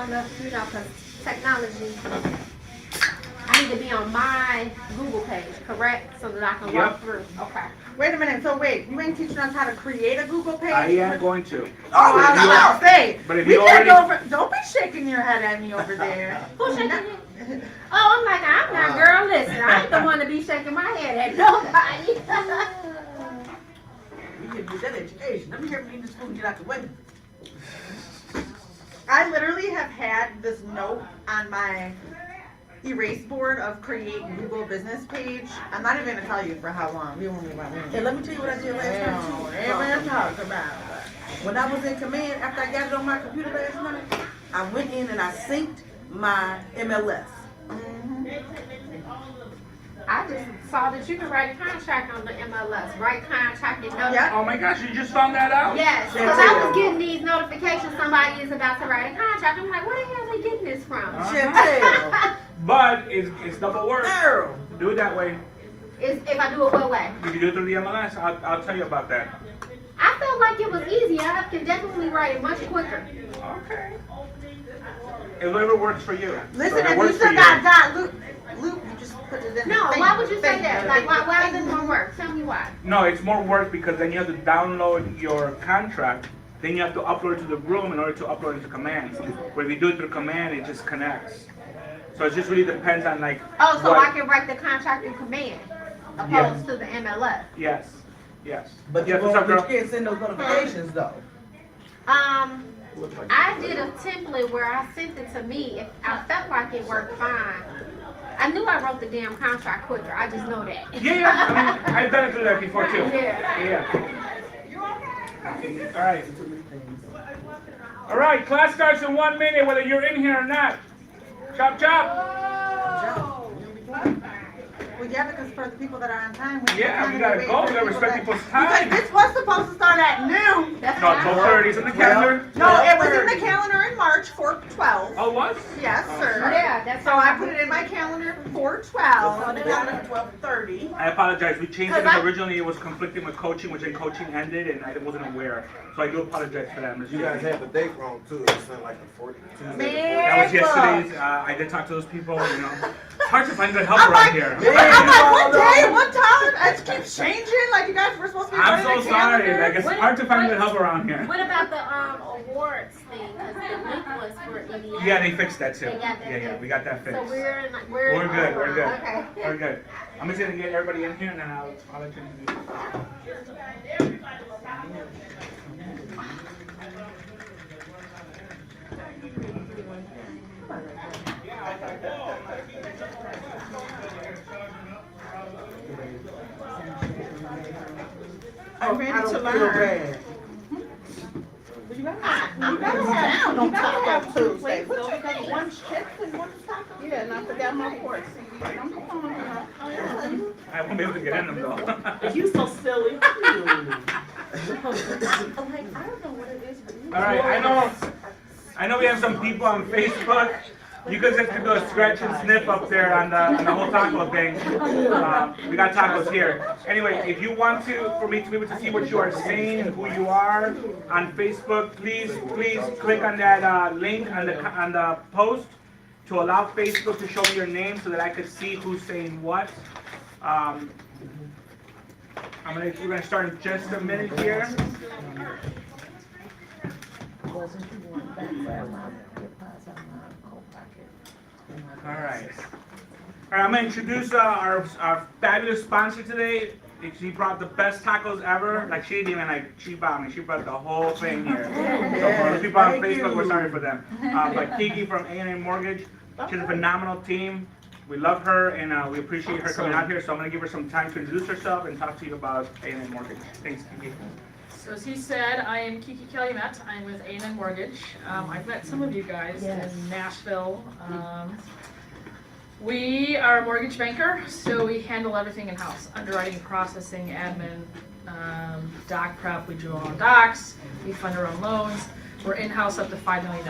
on the, because technology. I need to be on my Google page, correct? So that I can walk through. Okay. Wait a minute. So wait, you ain't teaching us how to create a Google page? I am going to. Oh, I was about to say. But if you already... Don't be shaking your head at me over there. Who's shaking it? Oh, I'm like, I'm not, girl. Listen, I ain't the one to be shaking my head at nobody. We can do that education. Let me hear from you in the school and get out the way. I literally have had this note on my erase board of create Google business page. I'm not even going to tell you for how long. We won't move on. And let me tell you what I did last night. Talk about. When I was in command, after I got it on my computer last night, I went in and I synced my MLS. I just saw that you can write a contract on the MLS. Write contract and notice. Yep. Oh my gosh, you just found that out? Yes, because I was getting these notifications somebody is about to write a contract. I'm like, where the hell are they getting this from? Chantel. But it's double work. Girl. Do it that way. If I do it what way? If you do it through the MLS, I'll tell you about that. I felt like it was easy. I can definitely write it much quicker. Okay. If whatever works for you. Listen, so if you still got Luke, you just put it in. No, why would you say that? Like, why is it more work? Tell me why. No, it's more work because then you have to download your contract. Then you have to upload it to the room in order to upload it to command. But if you do it through command, it just connects. So it just really depends on like. Oh, so I can write the contract in command opposed to the MLS. Yes. Yes. But you can't send those notifications though. I did a template where I sent it to me. I felt like it worked fine. I knew I wrote the damn contract quicker. I just know that. Yeah. I mean, I've done it through that before too. Yeah. All right. All right. Class starts in 1 minute, whether you're in here or not. Chop chop. Well, yeah, because for the people that are on time, We gotta go. We gotta respect people's time. Because this was supposed to start at noon. No, 12:30 is in the calendar. No, it was in the calendar in March for 12. Oh, what? Yes, sir. Yeah, that's So I put it in my calendar for 12. So they got it at 12:30. I apologize. We changed it because originally it was conflicting with coaching, which then coaching ended, and I wasn't aware. So I do apologize for that. You guys had the date wrong too. It sounded like the 40. That was yesterday's. I did talk to those people. You know, it's hard to find good help around here. I'm like, what day, what time? It keeps changing. Like you guys were supposed to be. I'm so sorry. Like it's hard to find good help around here. What about the awards thing? Because the link was for Indiana. Yeah, they fixed that too. They got that Yeah, we got that fixed. So we're We're good. We're good. Okay. We're good. I'm just gonna get everybody in here, and then I'll let you introduce. I'm ready to learn. You gotta have two plates. One chips and one taco. Yeah, and I forgot my fork. I won't be able to get in them though. You so silly. All right, I know we have some people on Facebook. You guys have to do a scratch and sniff up there on the whole taco thing. We got tacos here. Anyway, if you want for me to be able to see what you are saying and who you are on Facebook, please click on that link on the post to allow Facebook to show me your name so that I could see who's saying what. We're gonna start in just a minute here. All right, I'm going to introduce our fabulous sponsor today. She brought the best tacos ever. Like she didn't even cheap out me. She brought the whole thing here. So for the people on Facebook, we're sorry for them. But Kiki from A&M Mortgage, she's a phenomenal team. We love her and we appreciate her coming out here. So I'm going to give her some time to introduce herself and talk to you about A&M Mortgage. Thanks, Kiki. So as he said, I am Kiki Calumet. I'm with A&M Mortgage. I've met some of you guys in Nashville. We are a mortgage banker, so we handle everything in-house. Underwriting, processing, admin, doc prep, we do our own docs, we fund our own loans. We're in-house up to $5 million.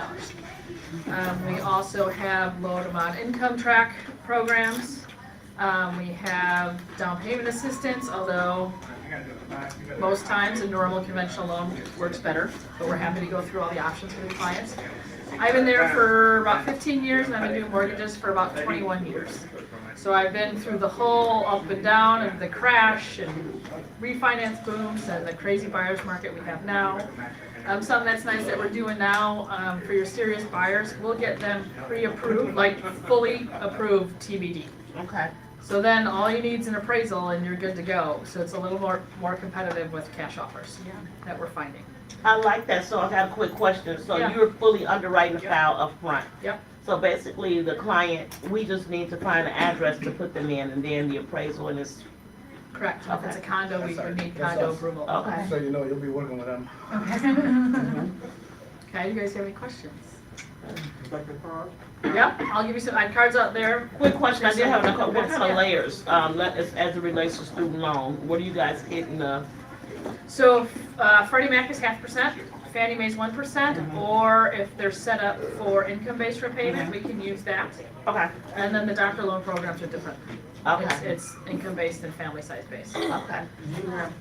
We also have low amount income track programs. We have down payment assistance, although most times a normal conventional loan works better, but we're happy to go through all the options for the clients. I've been there for about 15 years, and I've been doing mortgages for about 21 years. So I've been through the whole up and down of the crash and refinance booms and the crazy buyer's market we have now. Something that's nice that we're doing now for your serious buyers, we'll get them pre-approved, like fully approved TBD. Okay. So then all you need is an appraisal and you're good to go. So it's a little more competitive with cash offers that we're finding. I like that, so I got a quick question. So Yeah. you're fully underwriting the file up front? Yep. So basically, the client, we just need to find an address to put them in, and then the appraisal and it's, Correct. If it's a condo, we would need condo approval. okay. So you know you'll be working with them. Okay, you guys have any questions? Like the car? Yep, I'll give you some cards out there. Quick question, I did have another, what kind of layers, as it relates to student loan? What are you guys getting, So Freddie Mac is 0.5%, Fannie Mae's 1%, or if they're set up for income-based repayment, we can use that. okay, And then the doctor loan programs are different. okay, It's income-based and family size-based. okay. Do you have,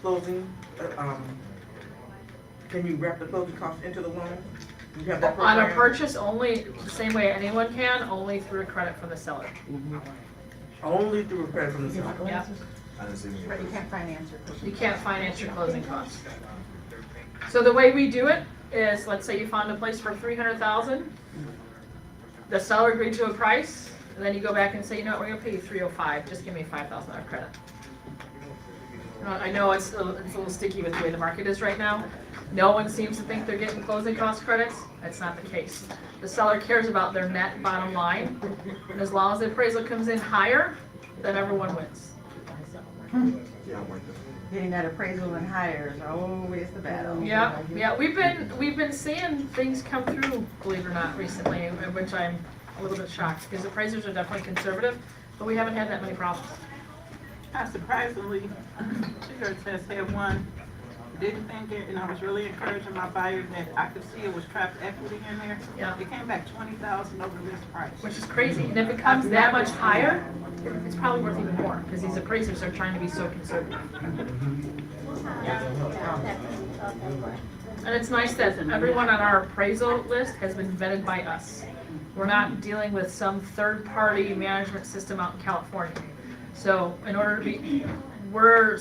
closing, can you wrap the closing costs into the loan? You have that On a program? purchase only, the same way anyone can, only through a credit from the seller. Only through a credit from the seller. Yeah, I didn't see me. But you can't finance your cooking. you can't finance your closing costs. So the way we do it is, let's say you found a place for $300,000. The seller agreed to a price, and then you go back and say, you know what, we're gonna pay you $305, just give me a $5,000 credit. I know it's a little sticky with the way the market is right now. No one seems to think they're getting closing cost credits. That's not the case. The seller cares about their net bottom line, and as long as the appraisal comes in higher, then everyone wins. Yeah, I'm working. Getting that appraisal and hires are always the battle. Yeah, we've been seeing things come through, believe it or not, recently, which I'm a little bit shocked, because appraisers are definitely conservative, but we haven't had that many problems. Surprisingly, cigarette test had one. Didn't think it, and I was really encouraging my buyer that I could see it was trapped equity in there. Yeah. It came back 20,000 over list price. Which is crazy, and if it comes that much higher, it's probably worth even more, because these appraisers are trying to be so conservative. And it's nice that everyone on our appraisal list has been vetted by us. We're not dealing with some third-party management system out in California. So in order to be, we're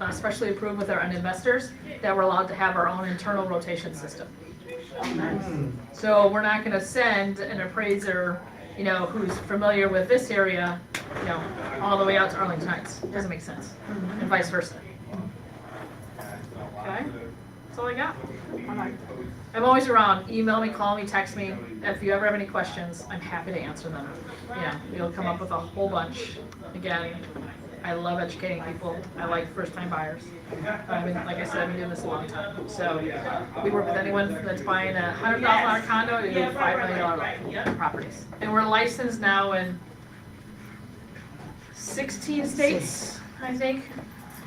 especially approved with our investors that we're allowed to have our own internal rotation system. So we're not gonna send an appraiser, who's familiar with this area, all the way out to Arlington Heights. It doesn't make sense, and vice versa. Okay, that's all I got. I'm always around. Email me, call me, text me. If you ever have any questions, I'm happy to answer them. You'll come up with a whole bunch. Again, I love educating people. I like first-time buyers. Like I said, I've been doing this a long time. So we work with anyone that's buying a $100,000 condo to do $5 million properties. And we're licensed now in 16 states, I think.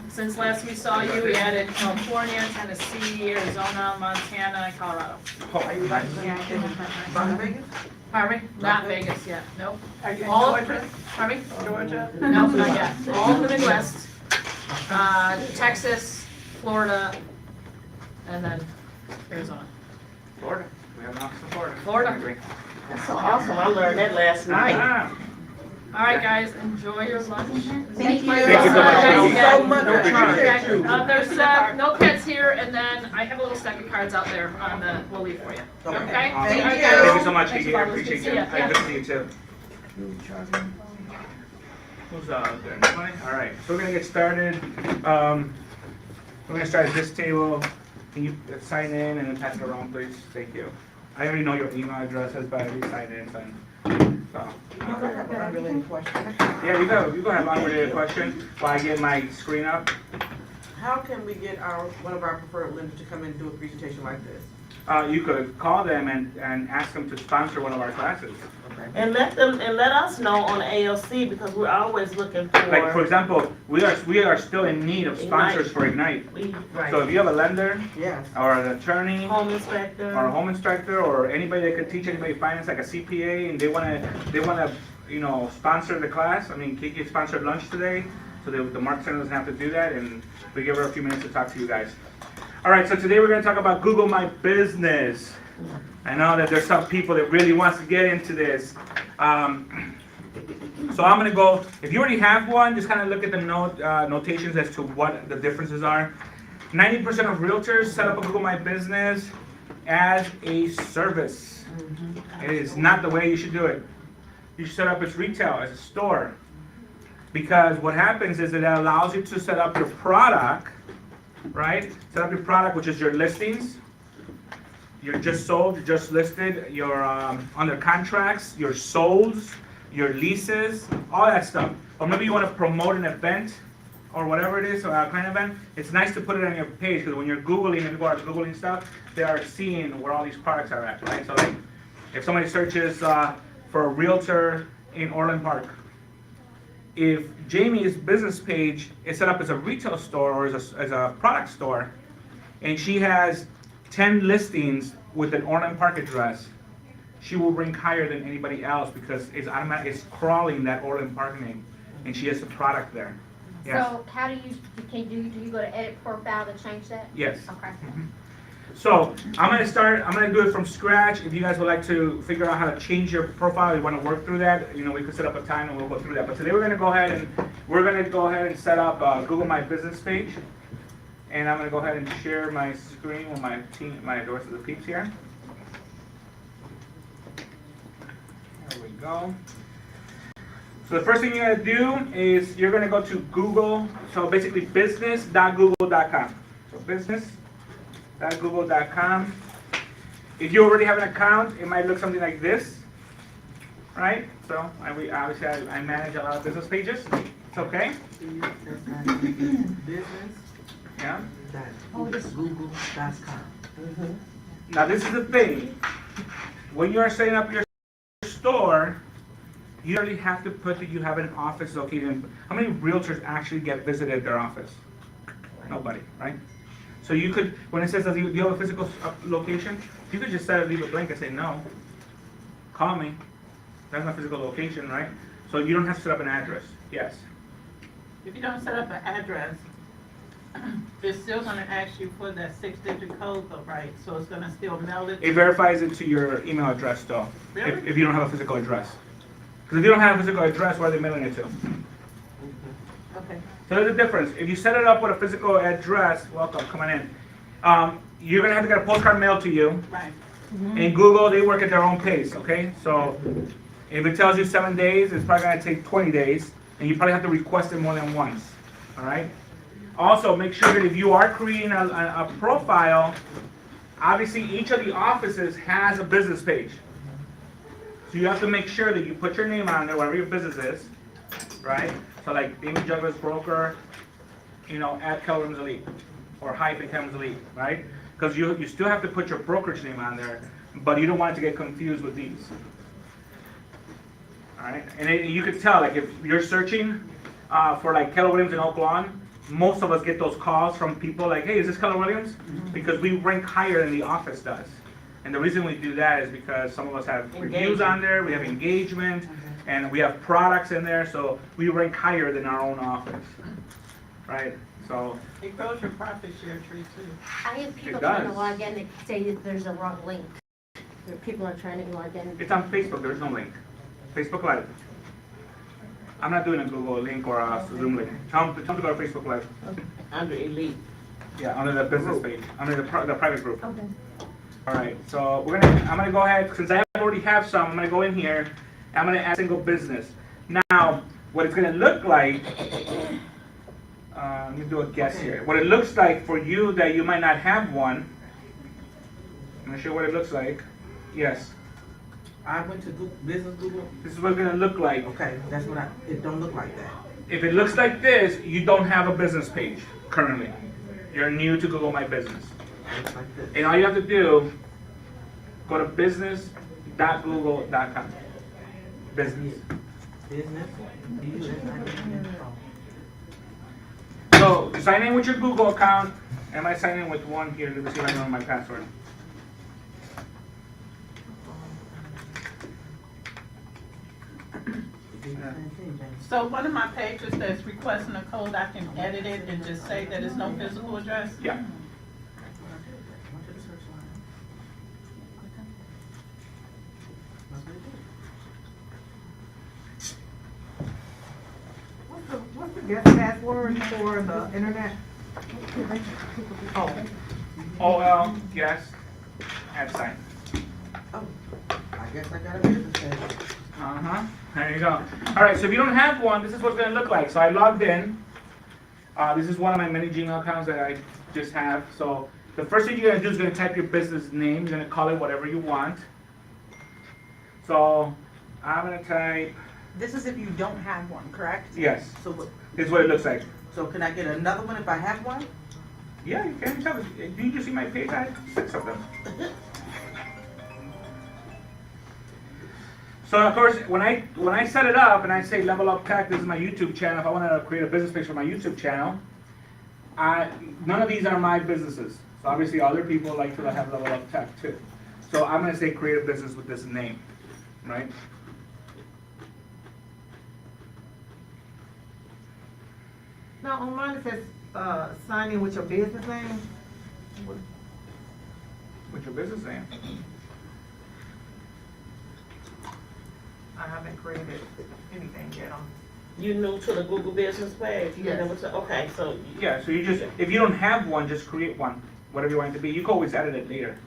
Since last we saw you, we added California, Tennessee, Arizona, Montana, and Colorado. Are you licensed in Las Vegas? Pardon me? Not Vegas yet. Nope. Are you in All Georgia? Pardon me? Georgia? No, not yet. All in the Midwest, Texas, Florida, and then Arizona. Florida. We have an office in Florida. Florida. That's so awesome, I learned that last night. Ah, All right, guys, enjoy your lunch. Thank you. Thank you so much. Thank you so Again. much. I appreciate you. There's notepads here, and then I have a little stack of cards out there we'll leave for you. Okay? Okay. All Thank right, you. guys. Thank you so much, Thanks, Kiki. I Bob. appreciate Good you. to see ya. Good to see you too. Who's there? Nobody? All right. So we're gonna get started. We're gonna start at this table. Can you sign in and then pass it around, please? Thank you. I already know your email addresses, but if you sign in, then. So. Unrelated question. Yeah, you go have unrelated question while I get my screen up. How can we get one of our preferred lenders to come in and do a presentation like this? You could call them and ask them to sponsor one of our classes. And let us know on ALC, because we're always looking Like, for for, example, we are still in need of sponsors for Ignite. So right, if you have a lender Yes. or an attorney home or a inspector. home inspector or anybody that could teach anybody finance, like a CPA, and they wanna sponsor the class. I mean, Kiki sponsored lunch today, so the Mark Center doesn't have to do that, and we give her a few minutes to talk to you guys. All right, so today we're gonna talk about Google My Business. I know that there's some people that really wants to get into this. So I'm gonna go, if you already have one, just kind of look at the notations as to what the differences are. 90% of realtors set up a Google My Business as a service. It is not the way you should do it. You should set up as retail, as a store. Because what happens is that it allows you to set up your product, right? Set up your product, which is your listings. You're just sold, you're just listed, you're under contracts, your solds, your leases, all that stuff. Or maybe you want to promote an event or whatever it is, or a client event. It's nice to put it on your page because when you're Googling and people are Googling stuff, they are seeing where all these products are at, right? So like, if somebody searches for a realtor in Orland Park, if Jamie's business page is set up as a retail store or as a product store, and she has 10 listings with an Orland Park address, she will rank higher than anybody else because it's crawling that Orland Park name, and she has a product there. Yes. So how do you go to edit profile to change that? Yes. Okay. So I'm gonna do it from scratch. If you guys would like to figure out how to change your profile, you want to work through that, we could set up a time and we'll go through that. But today we're gonna go ahead and set up a Google My Business page. And I'm gonna go ahead and share my screen with my team, the rest of the peeps here. There we go. So the first thing you're gonna do is you're gonna go to Google, so basically business.google.com. So business.google.com. If you already have an account, it might look something like this, right? So obviously I manage a lot of business pages. It's okay. Business. Yeah. Google.com. Now this is the thing. When you are setting up your store, you already have to put that you have an office located in. How many realtors actually get visited at their office? Nobody, right? So you could, when it says that you have a physical location, you could just leave it blank and say no. Call me. That's my physical location, right? So you don't have to set up an address. Yes. If you don't set up an address, it's still gonna ask you for that 6-digit code though, right? So it's gonna still mail it? It verifies it to your email address though, Really? if you don't have a physical address. Because if you don't have a physical address, where are they mailing it to? Okay. So there's a difference. If you set it up with a physical address, welcome, come on in. You're gonna have to get a postcard mailed to you. Right. In Google, they work at their own pace, okay? So if it tells you 7 days, it's probably gonna take 20 days, and you probably have to request it more than once, all right? Also, make sure that if you are creating a profile, obviously each of the offices has a business page. So you have to make sure that you put your name on there, whatever your business is, right? So like Damien Juggler's Broker, at Keller Williams Elite, or hyphen Keller Williams Elite, right? Because you still have to put your brokerage name on there, but you don't want it to get confused with these. All right, and you could tell, like if you're searching for like Keller Williams in Oak Lawn, most of us get those calls from people like, hey, is this Keller Williams? Because we rank higher than the office does. And the reason we do that is because some of us have reviews on there, we have engagement, and we have products in there, so we rank higher than our own office, right? So It grows your profit share tree too. I hear people It trying to does. log in and say that there's a wrong link. People are trying to log in. it's on Facebook, there's no link. Facebook Live. I'm not doing a Google link or a Zoom link. Tell them to go to Facebook Live. Under Elite. Yeah, under the business page, under the private group. Okay. All right, so I'm gonna go ahead, since I already have some, I'm gonna go in here, and I'm gonna add single business. Now, what it's gonna look like, let me do a guess here. What it looks like for you that you might not have one, I'm gonna show you what it looks like. Yes, I went to Business Google. this is what it's gonna look like. Okay, that's what it don't look like that. If it looks like this, you don't have a business page currently. You're new to Google My Business. It looks like this. And all you have to do, go to business.google.com. Business. Business. So you sign in with your Google account, and I sign in with one here. Let me see if I know my password. So one of my pages that's requesting a code, I can edit it and just say that it's no physical address? Yeah. guest password for the internet? Oh, OL, yes, @ Oh, I guess I got a business page. Uh-huh, there you go. All right, so if you don't have one, this is what it's gonna look like. So I logged in. This is one of my many Gmail accounts that I just have. So the first thing you're gonna do is gonna type your business name. You're gonna call it whatever you want. So I'm gonna type, This is if you don't have one, correct? yes, So, what- this is what it looks like. so can I get another one if I have one? Yeah, you can. Do you just see my page? I have 6 of them. So of course, when I set it up and I say Level Up Tech, this is my YouTube channel. If I want to create a business page for my YouTube channel, none of these are my businesses. So obviously, other people like to have Level Up Tech too. So I'm going to say create a business with this name, right? now on mine it says, sign in with your business name. What's your business name? I haven't created anything yet on. You new to the Google business page? You Yes. never t- Okay, so, Yeah. So you just, if you don't have one, just create one, whatever you want it to be. You can always edit it later.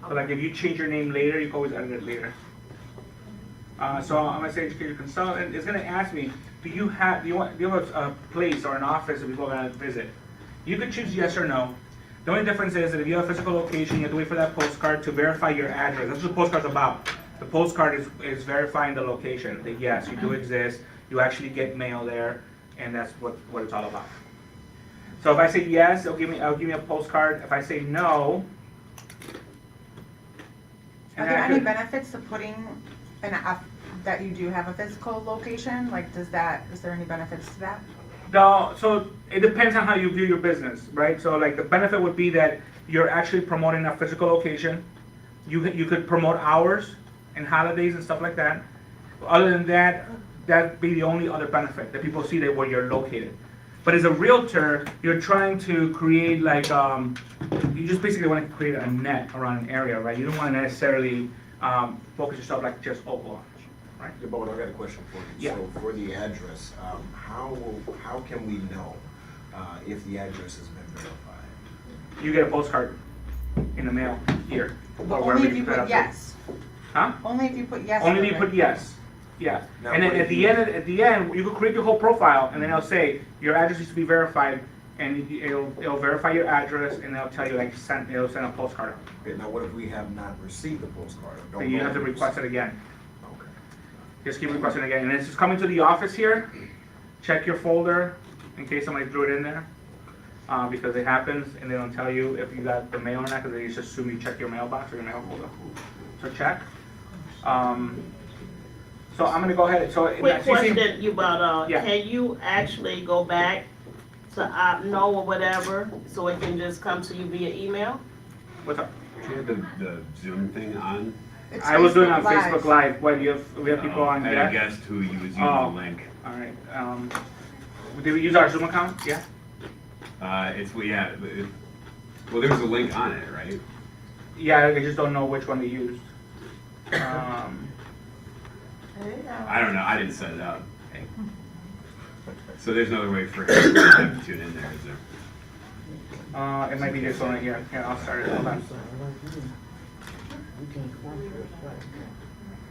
So like if you change your name later, you can always edit it later. So I'm gonna say educator consultant. It's gonna ask me, do you have a place or an office that people are gonna visit? You could choose yes or no. The only difference is that if you have a physical location, you have to wait for that postcard to verify your address. That's what the postcard's about. The postcard is verifying the location, that yes, you do exist, you actually get mail there, and that's what it's all about. So if I say yes, it'll give me a postcard. If I say no, Are there any benefits to putting that you do have a physical location? Like, is there any benefits to that? No, so it depends on how you view your business, right? So like the benefit would be that you're actually promoting a physical location. You could promote hours and holidays and stuff like that. Other than that, that'd be the only other benefit, that people see that where you're located. But as a realtor, you're trying to create like, you just basically want to create a net around an area, right? You don't want to necessarily focus yourself like just Oklahoma, right? Yeah, but I got a question for you. Yeah. So for the address, how can we know if the address has been verified? You get a postcard in the mail here. But or wherever only if you put it put up there. yes. Huh? Only if you put yes. Only if you over put it. yes. Yeah. Now, And then what at if the you- end, you could create your whole profile, and then it'll say your address needs to be verified, and it'll verify your address, and it'll tell you like it'll send a postcard out. Okay, now what if we have not received the postcard? or don't Then you know have to who's- request it again. Okay. Just keep requesting it again, and this is coming to the office here. Check your folder in case somebody threw it in there, because it happens, and they don't tell you if you got the mail or not, because they just assume you check your mailbox or your mail folder. So check. So I'm gonna go ahead. So quick so you see- question you about, Yeah. can you actually go back to no or whatever, so it can just come to you via email? What's up? Do you have the Zoom thing on? It's I was doing it on Live. Facebook Live. What, we have people on I yet? guessed who you was using Oh. the link. All right. Did we use our Zoom account? Yeah. Well, there's a link on it, right? Yeah, I just don't know which one they used. I don't know. I didn't set it up. So there's no other way for him to have to tune in there, is there? It might be this one right here. Here, I'll start it. Hold on.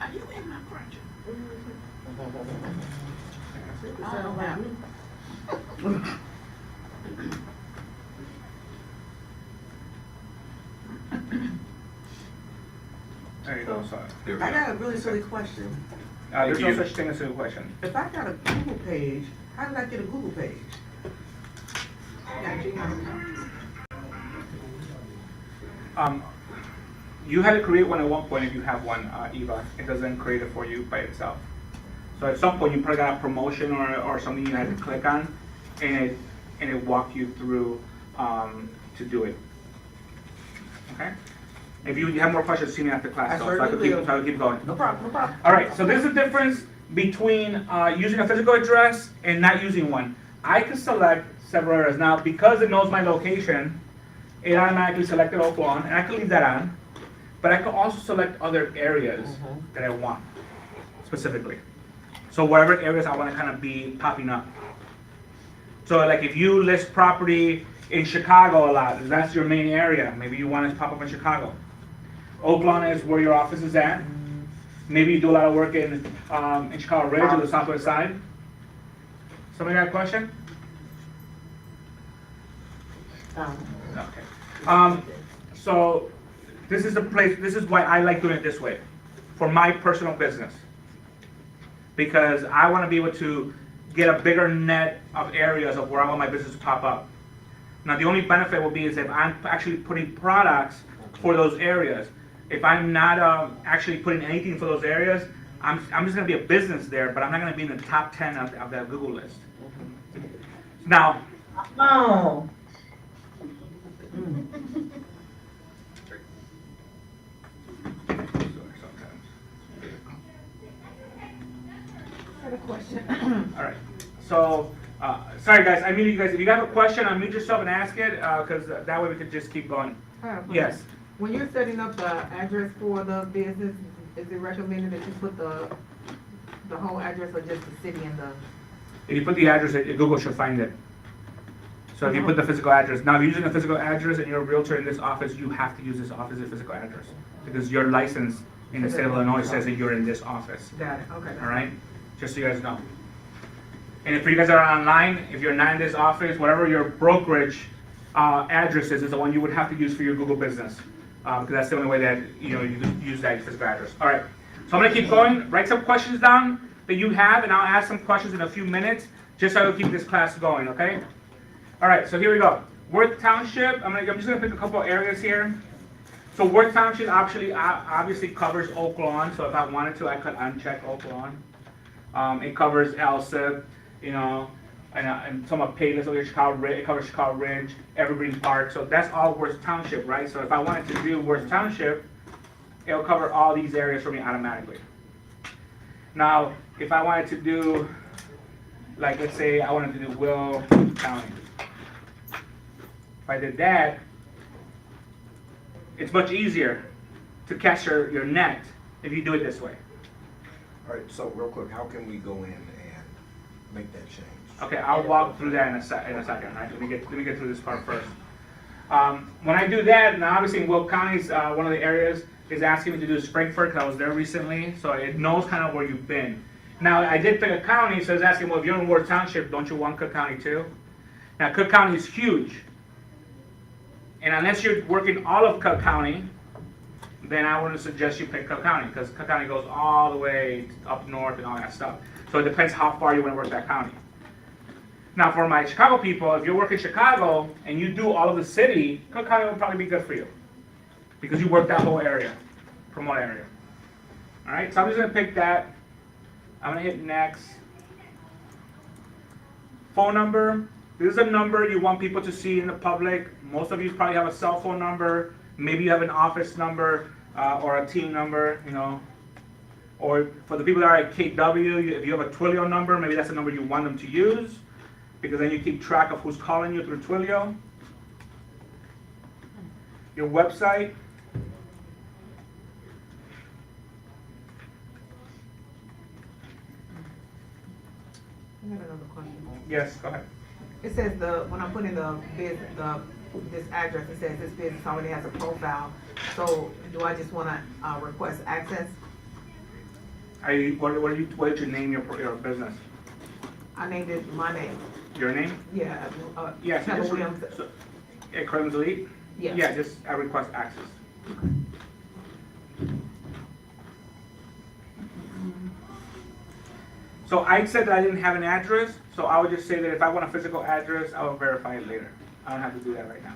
Are you in my crunch? There you go. So, There we I go. got a really silly question. there's no Thank you. such thing as a question. If I got a Google page, how did I get a Google page? I got a Gmail account. You had to create one at one point if you have one, Eva. It doesn't create it for you by itself. So at some point you probably got a promotion or something you had to click on, and it walked you through to do it. Okay. If you have more questions, see me after class. I So I certainly will. can keep going. No problem, no problem. All right. So there's a difference between using a physical address and not using one. I can select several areas now because it knows my location. It automatically selected Oak Lawn, and I can leave that on. But I can also select other areas that I want specifically. So wherever areas I want to kind of be popping up. So like if you list property in Chicago a lot, that's your main area. Maybe you want it to pop up in Chicago. Oak Lawn is where your office is at. Maybe you do a lot of work in Chicago Ridge or the Southwest Side. Somebody got a question? Okay. So this is the place. This is why I like doing it this way, for my personal business, because I want to be able to get a bigger net of areas of where I want my business to pop up. Now the only benefit will be is if I'm actually putting products for those areas. If I'm not actually putting anything for those areas, I'm just going to be a business there, but I'm not going to be in the top 10 of that Google list. Now, Oh. all right. So, sorry guys, I muted you guys. If you have a question, unmute yourself and ask it, because that way we could just keep going. Yes. When you're setting up the address for the business, is it recommended that you put the whole address or just the city and the? If you put the address, Google should find it. So if you put the physical address, now if you're using a physical address and you're a realtor in this office, you have to use this office as a physical address, because your license in the state of Illinois says that you're in this office. Got it, okay. All right? Just so you guys know. And if you guys are online, if you're not in this office, whatever your brokerage address is the one you would have to use for your Google business. Because that's the only way that you can use that physical address. All right, so I'm gonna keep going. Write some questions down that you have, and I'll ask some questions in a few minutes, just so I can keep this class going. Okay? All right, so here we go. Worth Township. I'm just gonna pick a couple areas here. So Worth Township obviously covers Oak Lawn. So if I wanted to, I could uncheck Oak Lawn. It covers Elsip, and some of Payless over Chicago Ridge. It covers Chicago Ridge, Evergreen Park. So that's all Worth Township, right? So if I wanted to do Worth Township, it'll cover all these areas for me automatically. Now, if I wanted to do, like, let's say I wanted to do Will County. If I did that, it's much easier to catch your net if you do it this way. All right, so real quick, how can we go in and make that change? Okay, I'll walk through that in a second, right? Let me get through this part first. When I do that, now obviously in Will County, one of the areas is asking me to do Frankfurt, because I was there recently, so it knows kind of where you've been. Now, I did pick a county, so it's asking, well, if you're in Worth Township, don't you want Cook County too? Now, Cook County is huge. And unless you're working all of Cook County, then I wouldn't suggest you pick Cook County, because Cook County goes all the way up north and all that stuff. So it depends how far you want to work that county. Now for my Chicago people, if you're working Chicago and you do all of the city, Cook County will probably be good for you, because you work that whole area, from one area. All right, so I'm just going to pick that. I'm going to hit next. Phone number. This is a number you want people to see in the public. Most of you probably have a cell phone number. Maybe you have an office number or a team number, Or for the people that are at KW, if you have a Twilio number, maybe that's the number you want them to use, because then you keep track of who's calling you through Twilio. Your website. I got another question. Yes, go ahead. It says when I put in this address, it says this business already has a profile. So do I just want to request access? What did you name your business? I named it my name. Your name? Yeah. Yes. Keller Williams. Clemens Elite? Yeah. Yeah, just I request access. So I said that I didn't have an address, so I would just say that if I want a physical address, I will verify it later. I don't have to do that right now.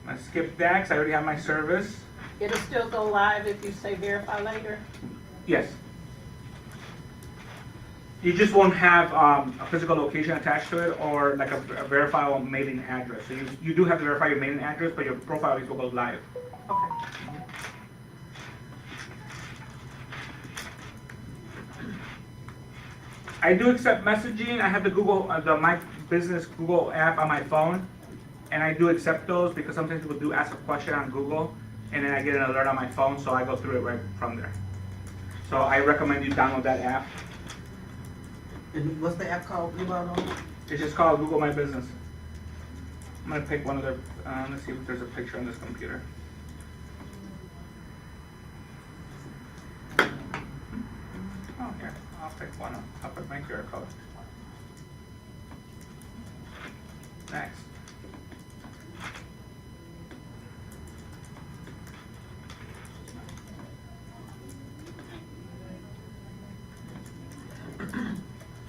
I skip that because I already have my service. It'll still go live if you say verify later? Yes. You just won't have a physical location attached to it, or like a verifiable mailing address. So you do have to verify your mailing address, but your profile will go live. Okay. I do accept messaging. I have the My Business Google app on my phone, and I do accept those because sometimes people do ask a question on Google, and then I get an alert on my phone, so I go through it right from there. So I recommend you download that app. And what's the app called you bought on? It's just called Google My Business. I'm gonna pick one of their, let's see if there's a picture on this computer. Oh, here, I'll pick one. I'll put my QR code. Next.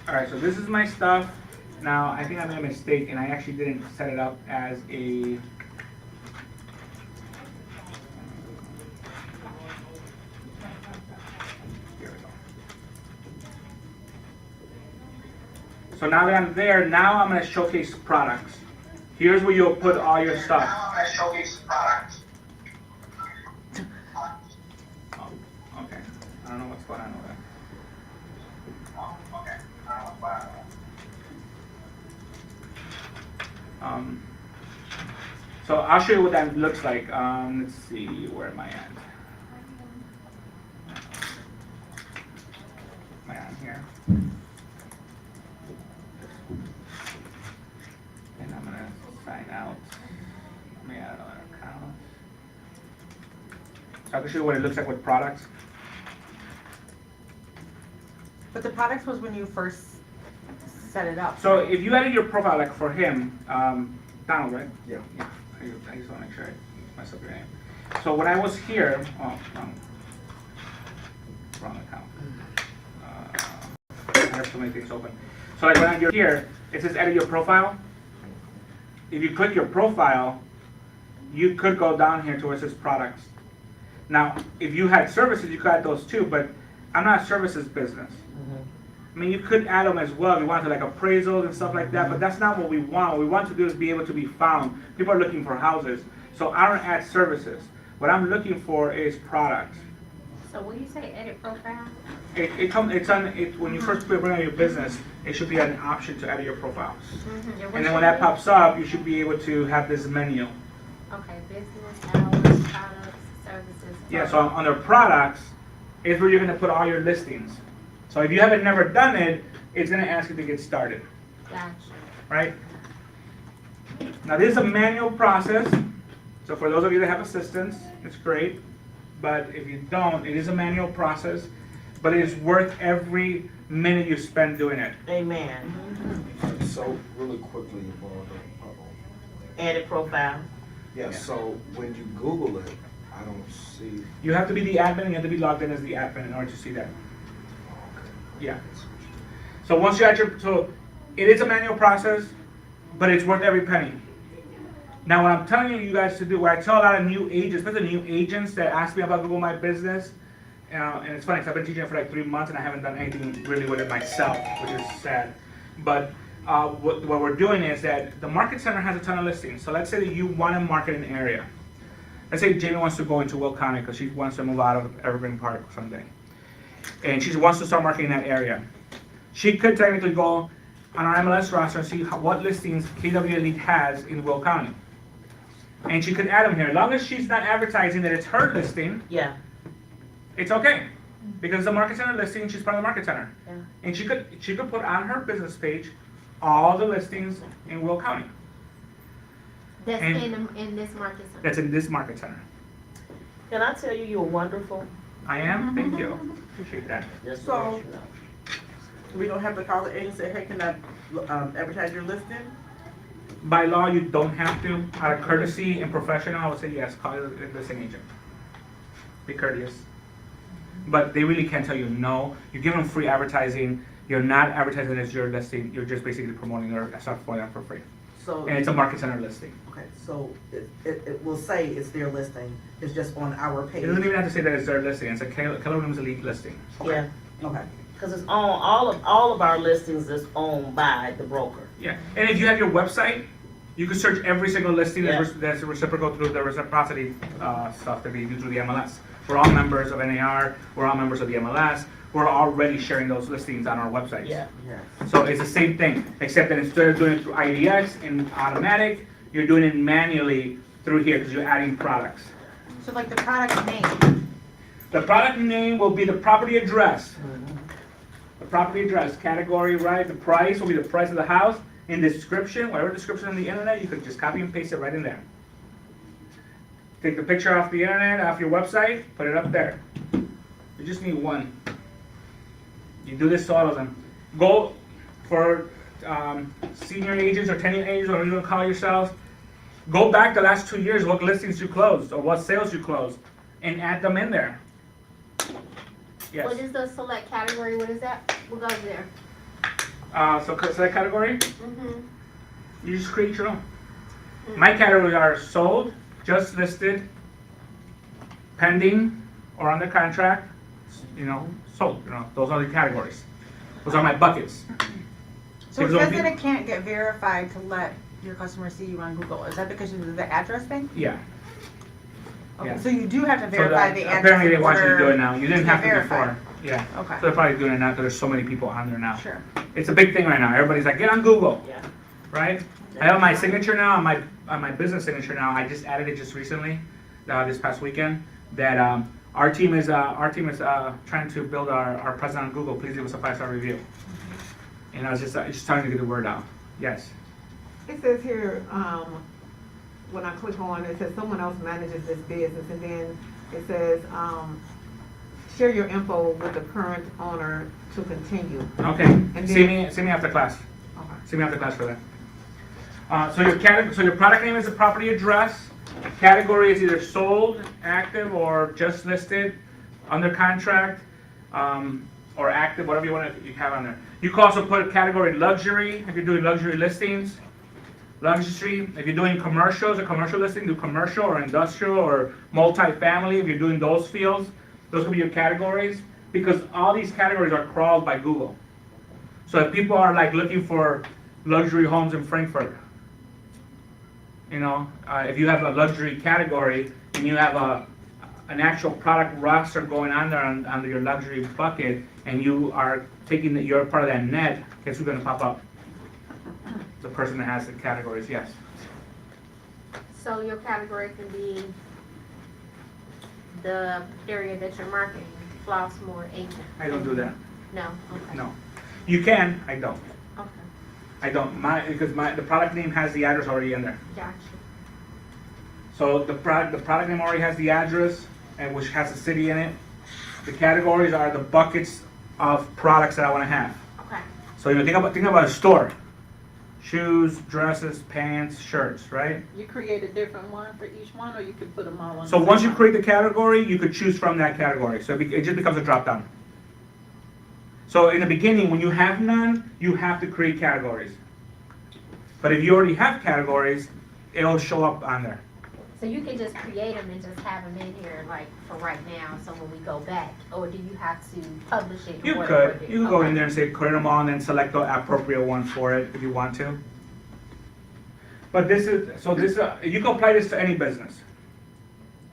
Alright, so this is my stuff. Now, I think I made a mistake and I actually didn't set it up as a... Here we go. So now that I'm there, now I'm going to showcase products. Here's where you'll put all your stuff. Now I'm going to showcase products. Oh, okay. I don't know what's going on with that. Okay. I don't know what's going on. So I'll show you what that looks like. Let's see, where am I at? Am I on here? And I'm gonna sign out. Let me add another account. So I can show you what it looks like with products. But the products was when you first set it up. So if you added your profile, like for him, Donald, right? Yeah. Yeah. I just want to make sure I mess up your name. So when I was here, wrong account. I have so many things open. So like when you're here, it says edit your profile. If you click your profile, you could go down here to where it says products. Now, if you had services, you could add those too, but I'm not a services business. I mean, you could add them as well if you wanted like appraisals and stuff like that, but that's not what we want. What we want to do is be able to be found. People are looking for houses. So I don't add services. What I'm looking for is products. So when you say edit profile? When you first bring on your business, it should be an option to edit your profile. Mm-hmm. And then when that pops up, you should be able to have this menu. Okay, business, hours, products, services. Yeah, so under products is where you're going to put all your listings. So if you haven't never done it, it's going to ask you to get started. Gotcha. Right? Now this is a manual process. So for those of you that have assistants, it's great. But if you don't, it is a manual process. But it is worth every minute you spend doing it. Amen. So really quickly, Edit profile. yeah, so when you Google it, I don't see. You have to be the admin and you have to be logged in as the admin in order to see that. Yeah. So once you so it is a manual process, but it's worth every penny. Now what I'm telling you guys to do, what I tell a lot of new agents, especially new agents that ask me about Google My Business, and it's funny because I've been teaching it for like 3 months and I haven't done anything really with it myself, which is sad. But what we're doing is that the Market Center has a ton of listings. So let's say that you want to market an area. Let's say Jamie wants to go into Will County because she wants to move out of Evergreen Park someday. And she wants to start marketing that area. She could technically go on our MLS roster and see what listings KW Elite has in Will County. And she could add them here. As long as she's not advertising that it's her listing, Yeah. it's okay. Because it's a Market Center listing, she's part of the Market Center. Yeah. And she could put on her business page all the listings in Will County. That's And- in this market center. That's in this Market Center. Can I tell you, you're wonderful? I am? Thank you. Appreciate that. Just So- to let you know. We don't have to call the agent and say, hey, can I advertise your listing? By law, you don't have to. Out of courtesy and professional, I would say yes, call the listing agent. Be courteous. But they really can't tell you no. You give them free advertising. You're not advertising as your listing. You're just basically promoting their stuff for them for free. So, And it's a Market Center listing. okay, so it will say it's their listing, it's just on our page. It doesn't even have to say that it's their listing. It's a Keller Williams Elite listing. Yeah, Okay. because it's on, all of our listings is owned by the broker. Yeah. And if you have your website, you can search every single listing Yeah. that's reciprocal through the reciprocity stuff that we do through the MLS. We're all members of NAR. We're all members of the MLS. We're already sharing those listings on our websites. Yeah. Yes. So it's the same thing, except that instead of doing it through IDX and automatic, you're doing it manually through here because you're adding products. So like the product name. The product name will be the property address. the property address, category, right? The price will be the price of the house. In description, whatever description on the internet, you could just copy and paste it right in there. Take the picture off the internet, off your website, put it up there. You just need one. You do this to all of them. Go for senior agents or tenure agents, or whatever you want to call yourselves. Go back the last 2 years, what listings you closed or what sales you closed, and add them in there. Yes. What is the select category? What is that? What goes there? So select category, Mm-hmm. you just create your own. My categories are sold, just listed, pending, or under contract, sold. Those are the categories. Those are my buckets. So it Because says that it can't get verified to let your customers see you on Google. Is that because of the address thing? Yeah. Okay, Yeah. so you do have to So verify the address. apparently they in want you to order do it now. You didn't to have to verify. before. Yeah. Okay. So they're probably doing it now because there's so many people on there now. Sure. It's a big thing right now. Everybody's like, get on Google, Yeah. right? I have my signature now, on my business signature now. I just added it just recently, this past weekend. That our team is trying to build our presence on Google. Please give us a 5-star review. And I was just trying to get the word out. Yes. It says here, when I click on it, says someone else manages this business, and then it says, share your info with the current owner to continue. Okay. And See then- me after class. Okay. See me after class for that. So your product name is the property address. Category is either sold, active, or just listed, under contract, or active, whatever you have on there. You can also put a category luxury if you're doing luxury listings. Luxury, if you're doing commercials, a commercial listing, do commercial or industrial or multifamily. If you're doing those fields, those will be your categories, because all these categories are crawled by Google. So if people are like looking for luxury homes in Frankfurt, if you have a luxury category and you have an actual product roster going on there under your luxury bucket, and you are taking you're part of that net, guess who's going to pop up? The person that has the categories, yes. So your category can be the area that you're marketing, Flossmoor, Aiken. I don't do that. No. Okay. No. You can, I don't. Okay. I don't. Because the product name has the address already in there. Gotcha. So the product name already has the address, and which has the city in it. The categories are the buckets of products that I want to have. Okay. So think about a store. Shoes, dresses, pants, shirts, right? You create a different one for each one, or you can put them all on? So the once same you one? create the category, you could choose from that category. So it just becomes a drop down. So in the beginning, when you have none, you have to create categories. But if you already have categories, it'll show up on there. So you can just create them and just have them in here, like for right now. So when we go back, or do you have to publish it? You could go in there and say create them all, and then select the appropriate one for it if you want to. But this you can apply this to any business,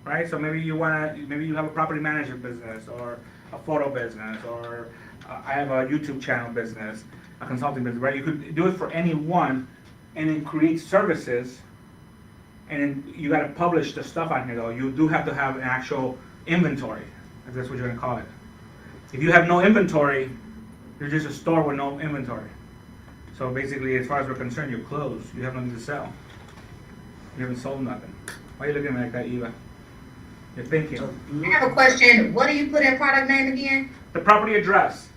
right? So maybe you have a property management business, or a photo business, or I have a YouTube channel business, a consulting business, right? You could do it for any one, and then create services. And then you got to publish the stuff on here, though. You do have to have an actual inventory, if that's what you're going to call it. If you have no inventory, you're just a store with no inventory. So basically, as far as we're concerned, you're closed. You have nothing to sell. You haven't sold nothing. Why are you looking at me like that, Eva? You're thinking. I have a question. What do you put in product name again? The property address.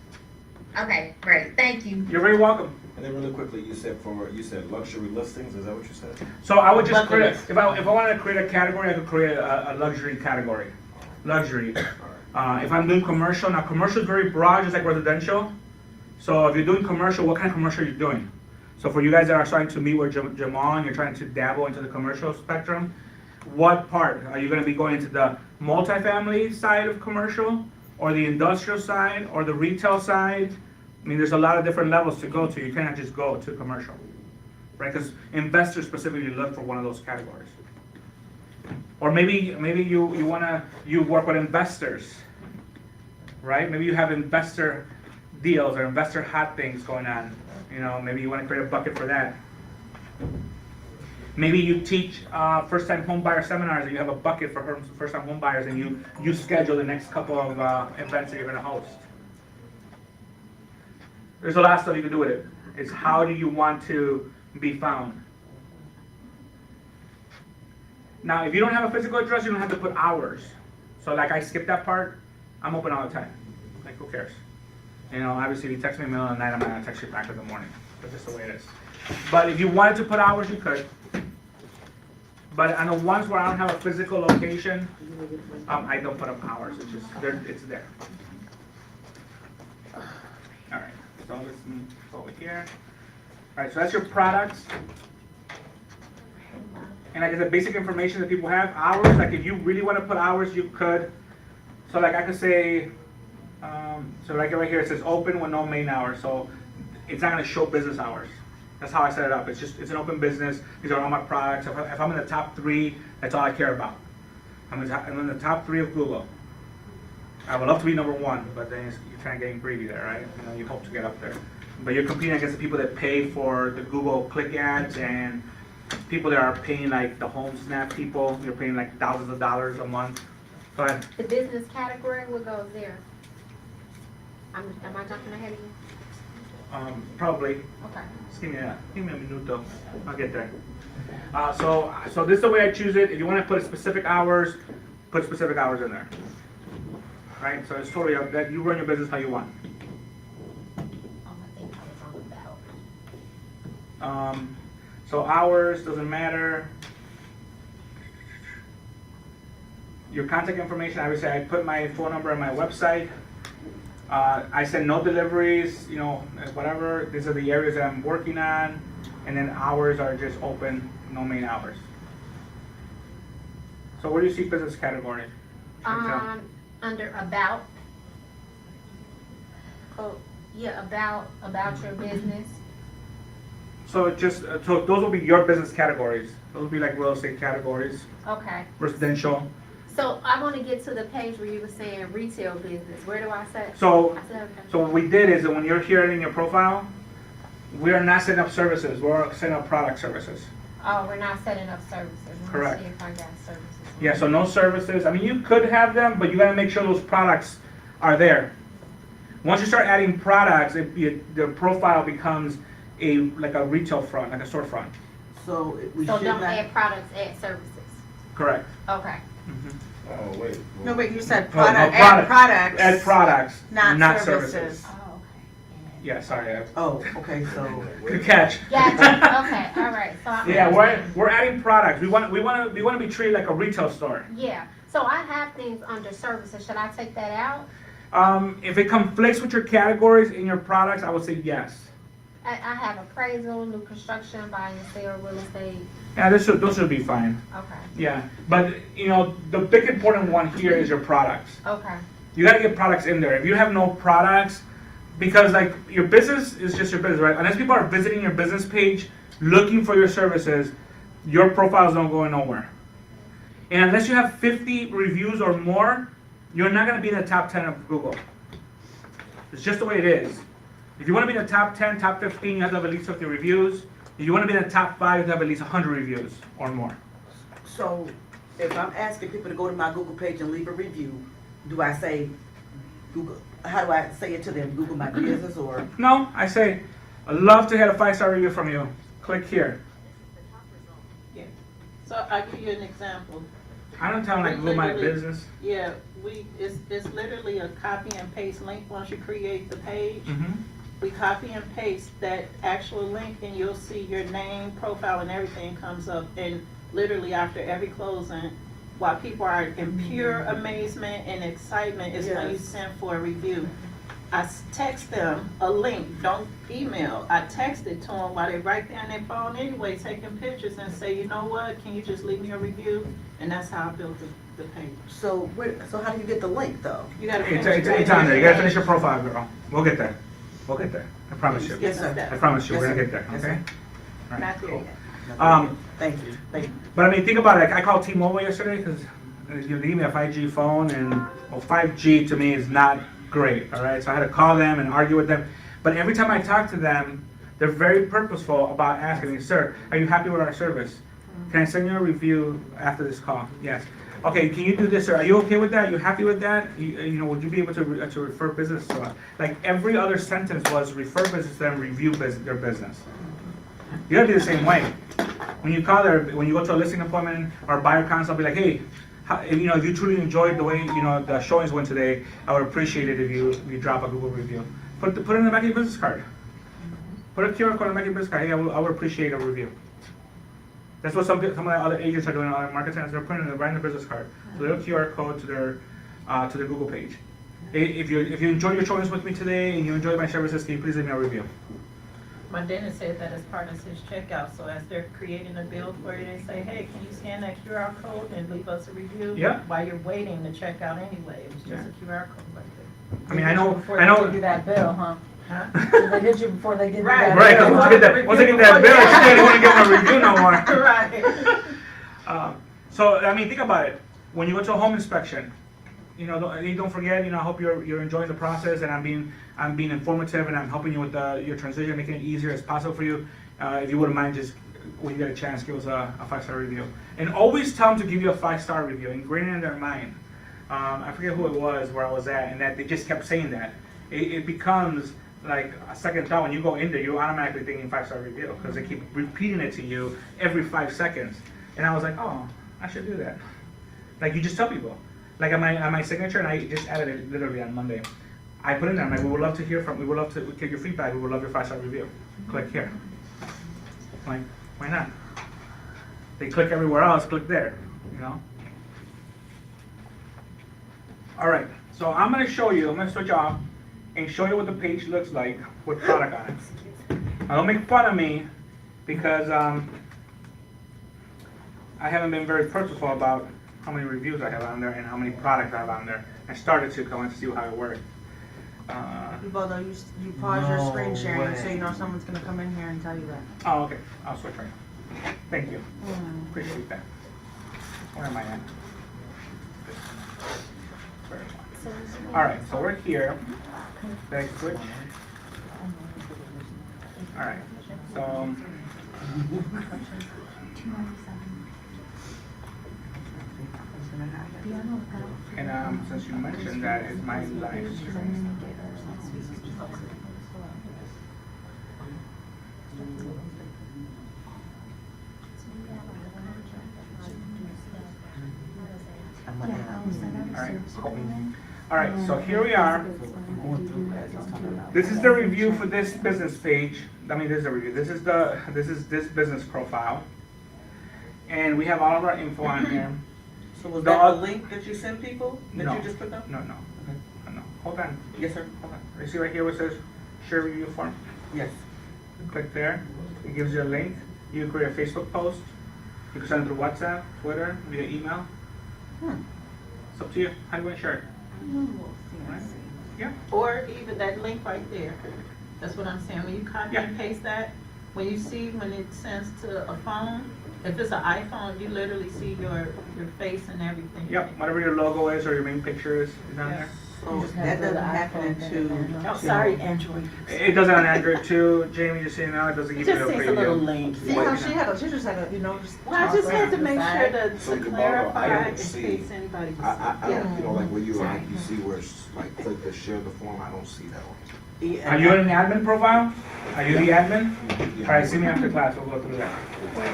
Okay, great. Thank you. You're very welcome. And then really quickly, you said luxury listings. Is that what you said? So I would just create, if I wanted to create a category, I could create a luxury category. Luxury. If I'm doing commercial, now commercial is very broad, just like residential. So if you're doing commercial, what kind of commercial are you doing? So for you guys that are starting to meet with Jamal and you're trying to dabble into the commercial spectrum, what part? Are you going to be going into the multifamily side of commercial, or the industrial side, or the retail side? I mean, there's a lot of different levels to go to. You cannot just go to commercial, right? Because investors specifically look for one of those categories. Or maybe you work with investors, right? Maybe you have investor deals or investor hot things going on. Maybe you want to create a bucket for that. Maybe you teach first-time home buyer seminars, and you have a bucket for first-time home buyers, and you schedule the next couple of events that you're going to host. There's a lot of stuff you can do with it. It's how do you want to be found. Now, if you don't have a physical address, you don't have to put hours. So like I skipped that part. I'm open all the time. Like who cares? You know, obviously if you text me in the middle of the night, I'm not gonna text you back in the morning. That's just the way it is. But if you wanted to put hours, you could. But on the ones where I don't have a physical location, I don't put up hours. It's just it's there. All right. So let's move over here. All right. So that's your products. And like I said, basic information that people have. Hours. Like if you really want to put hours, you could. So like I could say. So like right here it says open with no main hours. So it's not going to show business hours. That's how I set it up. It's an open business. These are all my products. If I'm in the top 3, that's all I care about. I'm in the top 3 of Google. I would love to be number 1, but then you're trying to get greedy there, right? You know, you hope to get up there. But you're competing against the people that pay for the Google click ads and people that are paying like the home snap people. You're paying like thousands of dollars a month. Go ahead. The business category, what goes there? Am I jumping ahead of you? Probably. Okay. Just give me a minuto. I'll get there. So this is the way I choose it. If you want to put specific hours, put specific hours in there. Right? So it's totally up that you run your business how you want. Oh, I think I was on about. So hours doesn't matter. Your contact information, obviously I put my phone number on my website. I said no deliveries, you know, whatever. These are the areas that I'm working on. And then hours are just open, no main hours. So where do you see business category? Under about. Oh, yeah, about your business. So so those will be your business categories. Those will be like real estate categories. Okay. Residential. So I want to get to the page where you were saying retail business. Where do I set? So okay. what we did is that when you're here in your profile, we are not setting up services. We're setting up product services. Oh, we're not setting up services. Let me Correct. see if I got services. Yeah, so no services. I mean, you could have them, but you got to make sure those products are there. Once you start adding products, the profile becomes like a retail front, like a storefront. So we So should don't not. add products, add services. Correct. Okay. Oh, wait. No, wait, you said No, product, product. add products. Add products, Not services. services. Oh, okay. Yeah, sorry. Oh, okay, so. Good catch. Gotcha. Okay. All right. So Yeah, we're adding products. We want to be treated like a retail store. Yeah. So I have things under services. Should I take that out? If it conflicts with your categories in your products, I would say yes. I have appraisal, new construction, buy and sell, real estate. Yeah, those should be fine. Okay. Yeah, but you know the big important one here is your products. Okay. You got to get products in there. If you have no products, because like your business is just your business, right? Unless people are visiting your business page looking for your services, your profiles don't go nowhere. And unless you have 50 reviews or more, you're not going to be in the top 10 of Google. It's just the way it is. If you want to be in the top 10, top 15, you have to have at least 50 reviews. If you want to be in the top 5, you have to have at least 100 reviews or more. So if I'm asking people to go to my Google page and leave a review, do I say Google? How do I say it to them? Google my business or? No, I say, I'd love to get a 5-star review from you. Click here. Yeah. So I'll give you an example. I don't tell them like Google my business. Yeah, it's literally a copy and paste link once you create the page. Mm-hmm. We copy and paste that actual link and you'll see your name, profile, and everything comes up. And literally after every closing, while people are in pure amazement and excitement is when you send for a review. I text them a link, don't email. I text it to them while they're right there on their phone anyway, taking pictures and say, you know what, can you just leave me a review? And that's how I built the page. So how do you get the link though? You gotta It's finish on there. You gotta finish your profile, girl. We'll get there. We'll get there. I promise you. Yes, sir. I promise you. Yes, We're gonna sir. get there. Yes, Okay. sir. All right, Not there cool. yet. Thank you. Thank you. But I mean, think about it. Like, I called T-Mobile yesterday because they gave me a 5G phone, and well, 5G to me is not great. All right, so I had to call them and argue with them. But every time I talk to them, they're very purposeful about asking me, "Sir, are you happy with our service? Can I send you a review after this call?" Yes. okay, can you do this, or are you okay with that? You happy with that? You know, would you be able to refer business to us? Like every other sentence was refer business to them, review their business. You gotta be the same way. When you when you go to a listing appointment or a buyer consult, be like, hey, you know, if you truly enjoyed the way, you know, the showings went today, I would appreciate it if you drop a Google review. Put it in the back of your business card. Put a QR code on the back of your business card. Hey, I would appreciate a review. That's what some of the other agents are doing on other market centers. They're putting it right in the business card. So little QR code to their Google page. If you enjoyed your showings with me today and you enjoyed my services, can you please leave me a review? My dentist said that as part of his checkout, so as they're creating a bill for you, they say, hey, can you scan that QR code and leave us a review? Yeah. While you're waiting to check out anyway, it was just a QR code right there. I mean, I know. Before they give you that bill, huh? Huh? So they hit you before they give you Right. that Right, bill. because once they get that bill, she don't want to give them a review no more. Right. So, I mean, think about it. When you go to a home inspection, you know, don't forget, you know, I hope you're enjoying the process, and I'm being informative, and I'm helping you with your transition, making it easier as possible for you. If you wouldn't mind, just when you get a chance, give us a 5-star review. And always tell them to give you a 5-star review, ingrain it in their mind. I forget who it was, where I was at, and that they just kept saying that. It becomes like a second thought. When you go in there, you're automatically thinking 5-star review, because they keep repeating it to you every 5 seconds. And I was like, oh, I should do that. Like, you just tell people. Like on my signature, and I just added it literally on Monday. I put in there, I'm like, we would love to hear we would love to get your feedback, we would love your 5-star review. Click here. Like, why not? They click everywhere else, click there, you know? All right, so I'm gonna switch off and show you what the page looks like with product on it. Now, don't make fun of me, because I haven't been very purposeful about how many reviews I have on there and how many products I have on there. I started to come and see how it worked. Bodo, you pause your screen sharing so you know someone's gonna come in here and tell you that. Oh, okay. I'll switch right now. Thank you. Appreciate that. Where am I at? Where am I? All right, so we're here. Did I switch? All right, so. And since you mentioned that, it's my live stream. All right, so here we are. This is the review for this business page. I mean, this is a review. This is this business profile, and we have all of our info on here. So was that the link that you sent people? That No. you just put up? No. Hold on. Yes, sir. Hold on. You see right here where it says share review form? Yes. Click there. It gives you a link. You can create a Facebook post. You can send it through WhatsApp, Twitter, via email. It's up to you. How do you want to share it? Right? Yeah. Or even that link right there. That's what I'm saying. When you copy and Yeah. paste that, when it sends to a phone, if it's an iPhone, you literally see your face and everything. Yep. Whatever your logo is or your main picture is on there. So that doesn't happen into. Oh, sorry, Android. It does it on Android too, Jamie. Just so you know, it doesn't It give you just a takes a little preview. link. See how she just had a, Well, I just had to make sure So, to Bodo, clarify I don't in see- case anybody was. I don't, you know, like where you see where it's like click to share the form, I don't see that one. Are you in an admin profile? Are you the admin? All right, see me after class. We'll go through that.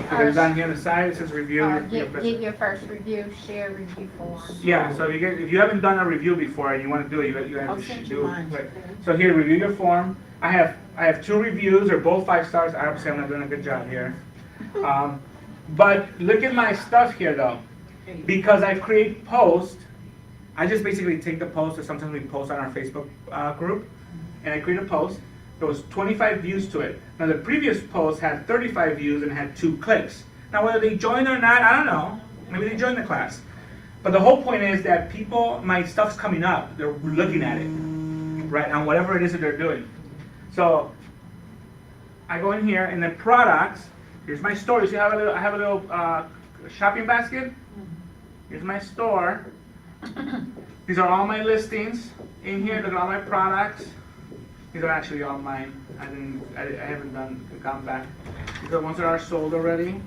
There's on here on the side. It says review. Get your first review, share review form. Yeah. So if you haven't done a review before and you want to do it, you I'll have to send do you it. mine. Right. So here, review your form. I have 2 reviews. They're both 5 stars. Obviously, I'm not doing a good job here. But look at my stuff here though, because I create posts. I just basically take the post that sometimes we post on our Facebook group, and I create a post. There was 25 views to it. Now the previous post had 35 views and had 2 clicks. Now whether they joined or not, I don't know. Maybe they joined the class. But the whole point is that people, my stuff's coming up. They're looking at it, right, on whatever it is that they're doing. So I go in here and then products. Here's my store. You see, I have a little shopping basket. Here's my store. These are all my listings in here. Look at all my products. These are actually all mine. I haven't gone back. These are ones that are sold already.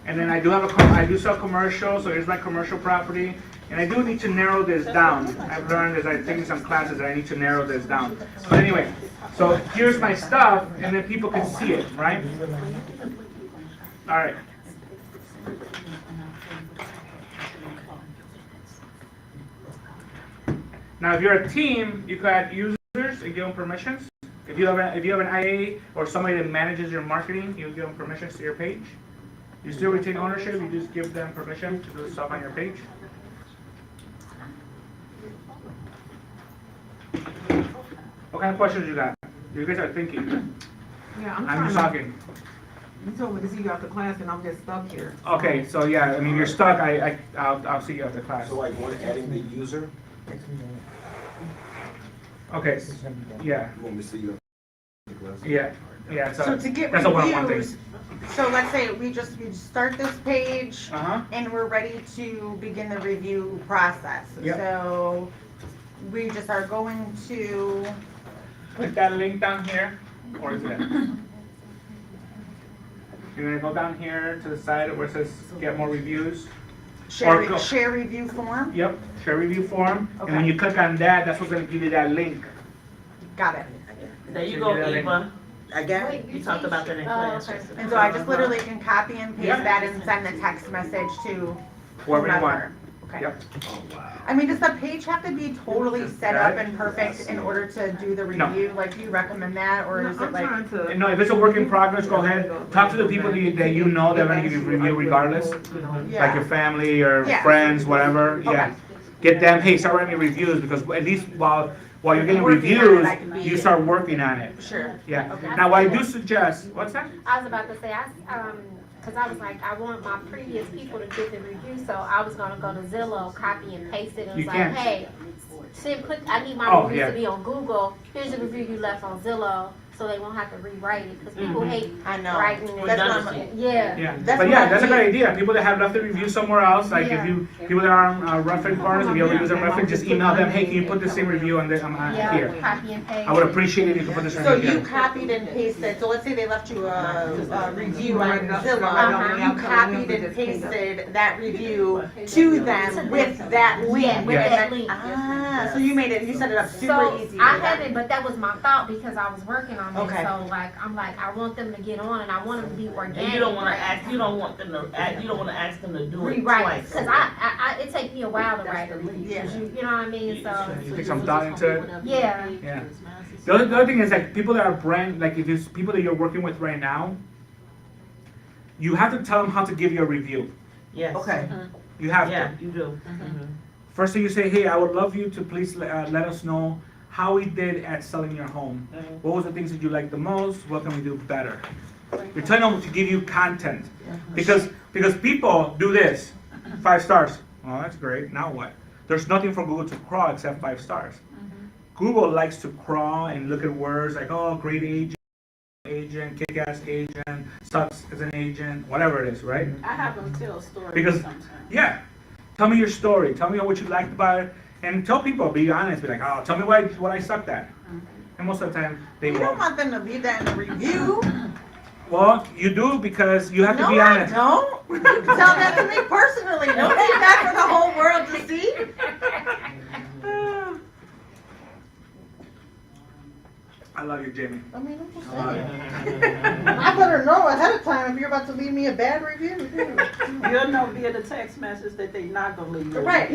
And then I do sell commercial, so here's my commercial property. And I do need to narrow this down. I've learned as I've taken some classes that I need to narrow this down. But anyway, so here's my stuff, and then people can see it, right? All right. Now, if you're a team, you could add users and give them permissions. If you have an IA or somebody that manages your marketing, you give them permissions to your page. You still retain ownership. You just give them permission to do stuff on your page. What kind of questions you got? You guys are thinking. Yeah, I'm just talking. You told me to see you after class and I'm just stuck here. Okay, so yeah, I mean, you're stuck. I'll see you after class. So like one adding the user, Okay, yeah, you want me to see you after class? yeah. So to get that's a one-on-one reviews, so let's say we start this page Uh-huh. and we're ready to begin the review process. Yep. So we just are going to, Click that link down here, or is it? You're gonna go down here to the side where it says get more reviews. Or go- share review form. Yep, share review form. And when Okay. you click on that, that's what's gonna give you that link. Got it. There you go, Eva. Again, You talked about that in class. And so I just literally can copy and paste Yeah. that and send the text message to Whoever you whomever. want. Okay. Yep. Oh, wow. I mean, does the page have to be totally set up and perfect in order to do the No. review? Like, do you recommend that, or is it I'm like? trying to. No, if it's a work in progress, go ahead. Talk to the people that you know that are gonna give you a review regardless. Like your family, your Yeah. friends, whatever, yeah. Okay. Get them, hey, start writing me reviews, because at least while you're getting Working on it, reviews, I can be- you start working on it. Sure. Yeah. Okay. Now, what I do suggest, what's that? I was about to say, cause I was like, I want my previous people to get the review, so I was gonna go to Zillow, copy and paste it, and You was like, can. hey, I need my Oh, reviews yeah. to be on Google, here's the review you left on Zillow, so they won't have to rewrite it, cause people hate I know. writing and. That's not Redundancy. Yeah. Yeah, That's but what yeah, I that's a mean. good idea. People that have left the review somewhere else, like Yeah. people that are on Ruffin Corners, if you ever use a Ruffin, just email them, hey, can you put the same review on here? Yeah, copy and paste. I would appreciate it if you could put this So review you here. copied and pasted, so let's say they left you a review on Uh-huh. Zillow, you copied and pasted that review to them with that link. Yeah, with Yes. that link. Ah, so you set it up super So easy. I haven't, but that was my thought because I was working on it. Okay. So I'm like, I want them to get on, and I want them to be organic. And you don't wanna ask, you don't want them to ask them to do it rewrite, twice. because it takes me a while to write a review. Yeah. You know what I mean? So Take some thought into it. yeah. Yeah. The other thing is like people that are like if it's people that you're working with right now, you have to tell them how to give you a review. Yes. okay. You have Yeah, to. you do. First thing you say, hey, I would love you to please let us know how we did at selling your home. What was the things that you liked the most? What can we do better? You're telling them to give you content. Because people do this. 5 stars. Oh, that's great. Now what? There's nothing for Google to crawl except 5 stars. Google likes to crawl and look at words like, oh, great agent, kick-ass agent, sucks as an agent, whatever it is, right? I have them tell stories Because, sometimes. yeah, tell me your story. Tell me what you liked about it. And tell people, be honest, be like, oh, tell me what I sucked at. And most of the time, they You don't won't. want them to leave that in the review. Well, you do because you have to No, be I honest. don't. Tell that to me personally. Don't leave that for the whole world to see. I love you, Jamie. I mean, I'm just saying. I better know ahead of time if you're about to leave me a bad review. You'll know via the text message that they not gonna leave you. Right.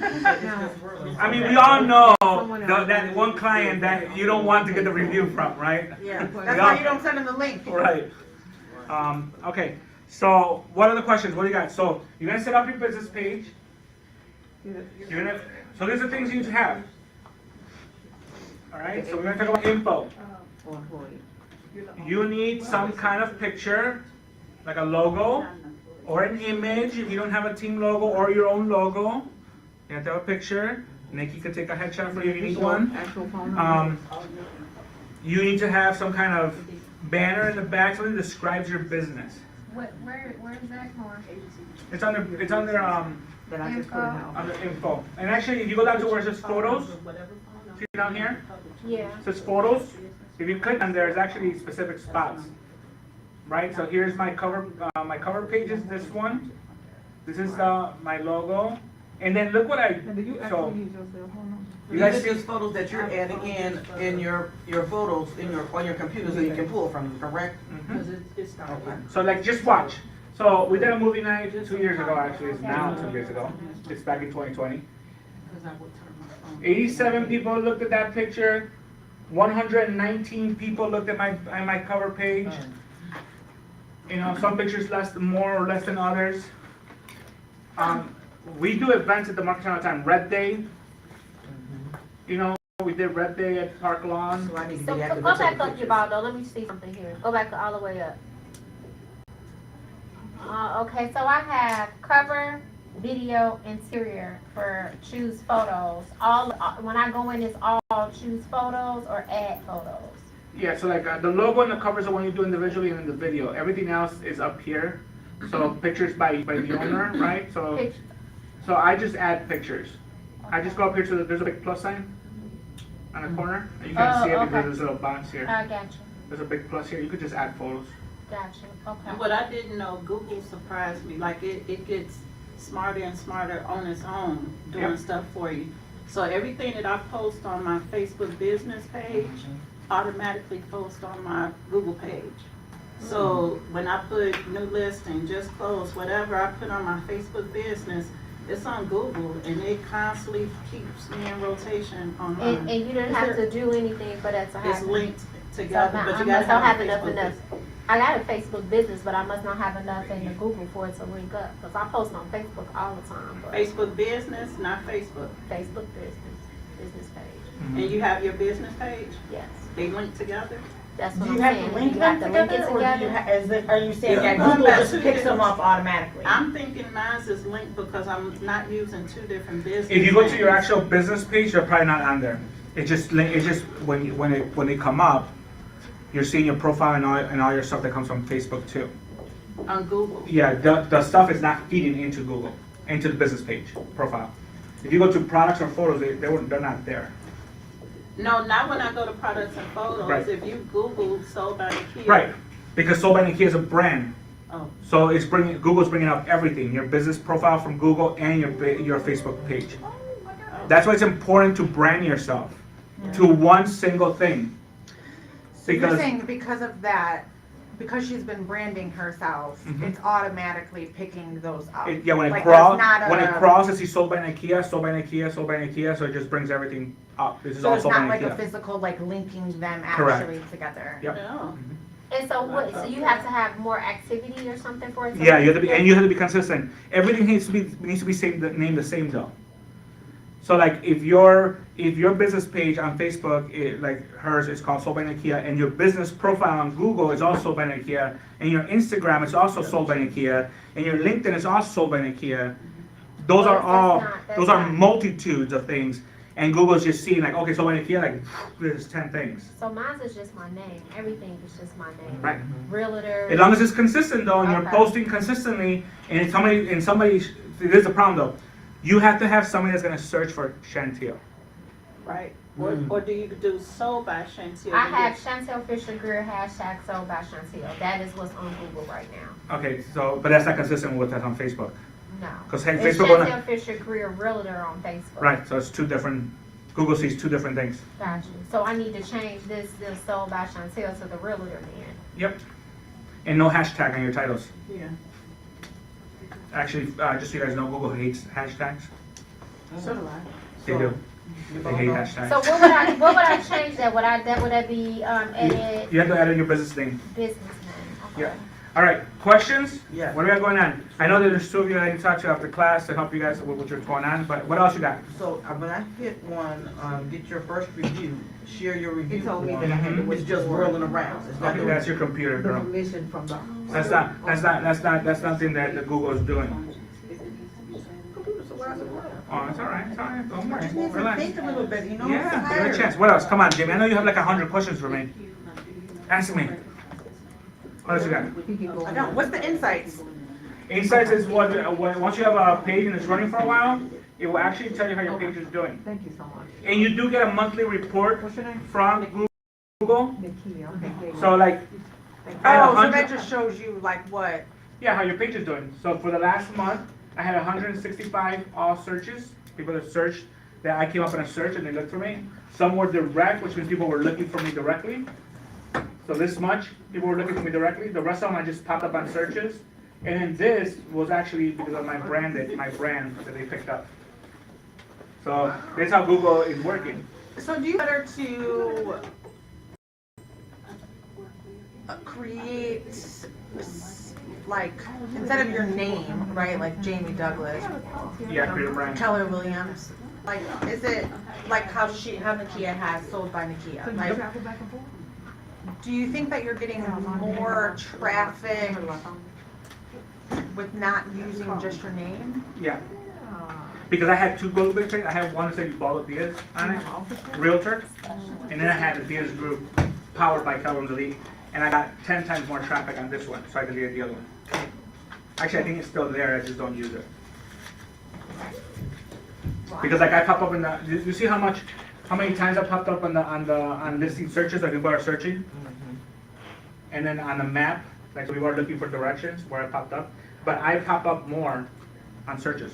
I mean, we all know that one client that you don't want to get the review from, right? Yeah. That's why you don't send them the link. Right. Okay. So, what are the questions? What do you got? So, you're gonna set up your business page. So these are things you need to have. All right. So we're gonna talk about info. You need some kind of picture, like a logo, or an image. If you don't have a team logo or your own logo, you have to have a picture. Nikki could take a headshot for you if you need one. Actual phone number. You need to have some kind of banner in the back, something that describes your business. Where is that for? It's under That I just put in out. under info. And actually, if you go down to where it says photos, see down here, Yeah. it says photos. If you click on there, it's actually specific spots. right? So here's my cover page is this one. This is my logo. And then look what And do you so actually use yourself? Hold on. you guys These are see, just photos that you're adding in your photos on your computer so you can pull from them, correct? Because it's not. Okay. so like just watch. So we did a movie night 2 years ago, actually. It's now 2 years ago. It's back in 2020. 87 people looked at that picture. 119 people looked at my cover page. You know, some pictures more or less than others. We do events at the market all the time. Red Day. You know, we did Red Day at Park Lawn. So I need to So be active. go back up, Ubaldo, let me see something here. Go back all the way up. Okay, so I have cover, video, interior for choose photos. When I go in, it's all choose photos or add photos. Yeah, so like the logo and the covers are when you do individually and in the video. Everything else is up here. So pictures by the owner, right? So I just add pictures. I just go up here to there's a big plus sign on the corner. And you can see it because there's a little box here. I got you. There's a big plus here. You could just add photos. Got you. Okay. And what I didn't know, Google surprised me. Like it gets smarter and smarter on its own doing stuff for you. So everything that I post on my Facebook business page automatically posts on my Google page. So when I put new listing, just closed, whatever I put on my Facebook business, it's on Google and it constantly keeps me in rotation online. And you didn't have to do anything for that to happen. It's linked So together, now, but I you must gotta not have have a enough Facebook enough. business. I got a Facebook business, but I must not have enough in the Google for it to link up. Because I post on Facebook all the time. But Facebook business, not Facebook. Facebook business page. And you have your business page? Yes. They link together? That's what Do I'm you have saying. to link You them have to link together, it or do you together. are you saying that Yeah. Google just picks them up automatically? I'm thinking mine is linked because I'm not using two different businesses. If you go to your actual business page, they're probably not on there. It's just when they come up, you're seeing your profile and all your stuff that comes from Facebook too. On Google. Yeah, the stuff is not feeding into Google, into the business page profile. If you go to products or photos, they're not there. No, not when I go to products and photos. Right. If you Google Sold by Nikia. Right, because Sold by Nikia is a brand. Oh. So Google's bringing up everything, your business profile from Google and your Facebook page. That's why it's important to brand yourself to one single thing. So you're saying because of that, because she's been branding herself, it's automatically picking those up. When Like, it crawls, there's it sees Sold by Nikia, Sold by Nikia, Sold by Nikia, so it just brings everything up. This is So all it's Sold by not like a Nikia. physical, like linking them Correct. actually together. Yep. No. And so what? So you have to have more activity or something for it. to Yeah, you link have to be consistent. Everything needs to be named the same though. So like if your business page on Facebook, like hers is called Sold by Nikia, and your business profile on Google is also Sold by Nikia, and your Instagram is also Sold by Nikia, and your LinkedIn is also Sold by Nikia. Those are multitudes of things, and Google's just seeing like, okay, Sold by Nikia, like there's 10 things. So mine is just my name. Everything is just my name. Right. Realtor. As long as it's consistent though, and you're Okay. posting consistently, and somebody, there's a problem though. You have to have somebody that's gonna search for Chantil. Right. Or do you do Sold by Chantil? I have Chantel Fisher Greer hashtag Sold by Chantel. That is what's on Google right now. Okay, but that's not consistent with that on Facebook. No. Because It's Facebook Chantel Fisher Greer Realtor on Facebook. right, so it's two different, Google sees two different things. Got you. So I need to change this Sold by Chantel to the Realtor then. Yep. And no hashtag on your titles. Yeah. Actually, just so you guys know, Google hates hashtags. So do I. They do. They hate hashtags. So what would I change that? Would that be edit You have to edit your business name. business name? Okay. Yeah. All right, questions? Yeah. What do we got going on? I know that there's two of you that I can talk to after class to help you guys with what's going on, but what else you got? So when I hit one, get your first review, share your review. He told me form. that I had to It's just whirling around. It's not Okay, doing that's your computer, The girl. permission from the. That's nothing that the Google is doing. Oh, it's all right, don't worry, Just needs to relax. think a little bit, you know? Yeah, I'm give it a tired. chance. What else? Come on, Jimmy, I know you have like 100 questions for me. Ask me. What else you got? I don't. What's the insights? Insights is once you have a page and it's running for a while, it will actually tell you how your page is doing. Thank you so much. And you do get a monthly report What's your name? from Google. Nikia, okay. So like, I had Oh, so 100 that just shows you like what? Yeah, how your page is doing. So for the last month, I had 165 all searches. People that searched, that I came up in a search and they looked for me. Some were direct, which means people were looking for me directly. So this much, people were looking for me directly. The rest of them I just popped up on searches. And then this was actually because of my brand that they picked up. So this is how Google is working. So do you better to create like instead of your name, right? Like Jamie Douglas, Yeah, create a brand. Keller Williams. Like, is it like how Nakia has sold by Nakia? Like, do you think that you're getting more traffic with not using just your name? Yeah. Because I had two Google pages. I had one that said Ubaldo Diaz on it, realtor, and then I had the Diaz Group, powered by Keller Williams, and I got 10 times more traffic on this one, so I deleted the other one. Actually, I think it's still there. I just don't use it. Because like I pop up in the, you see how many times I popped up on listing searches that people are searching, and then on the map, like people are looking for directions where I popped up, but I pop up more on searches.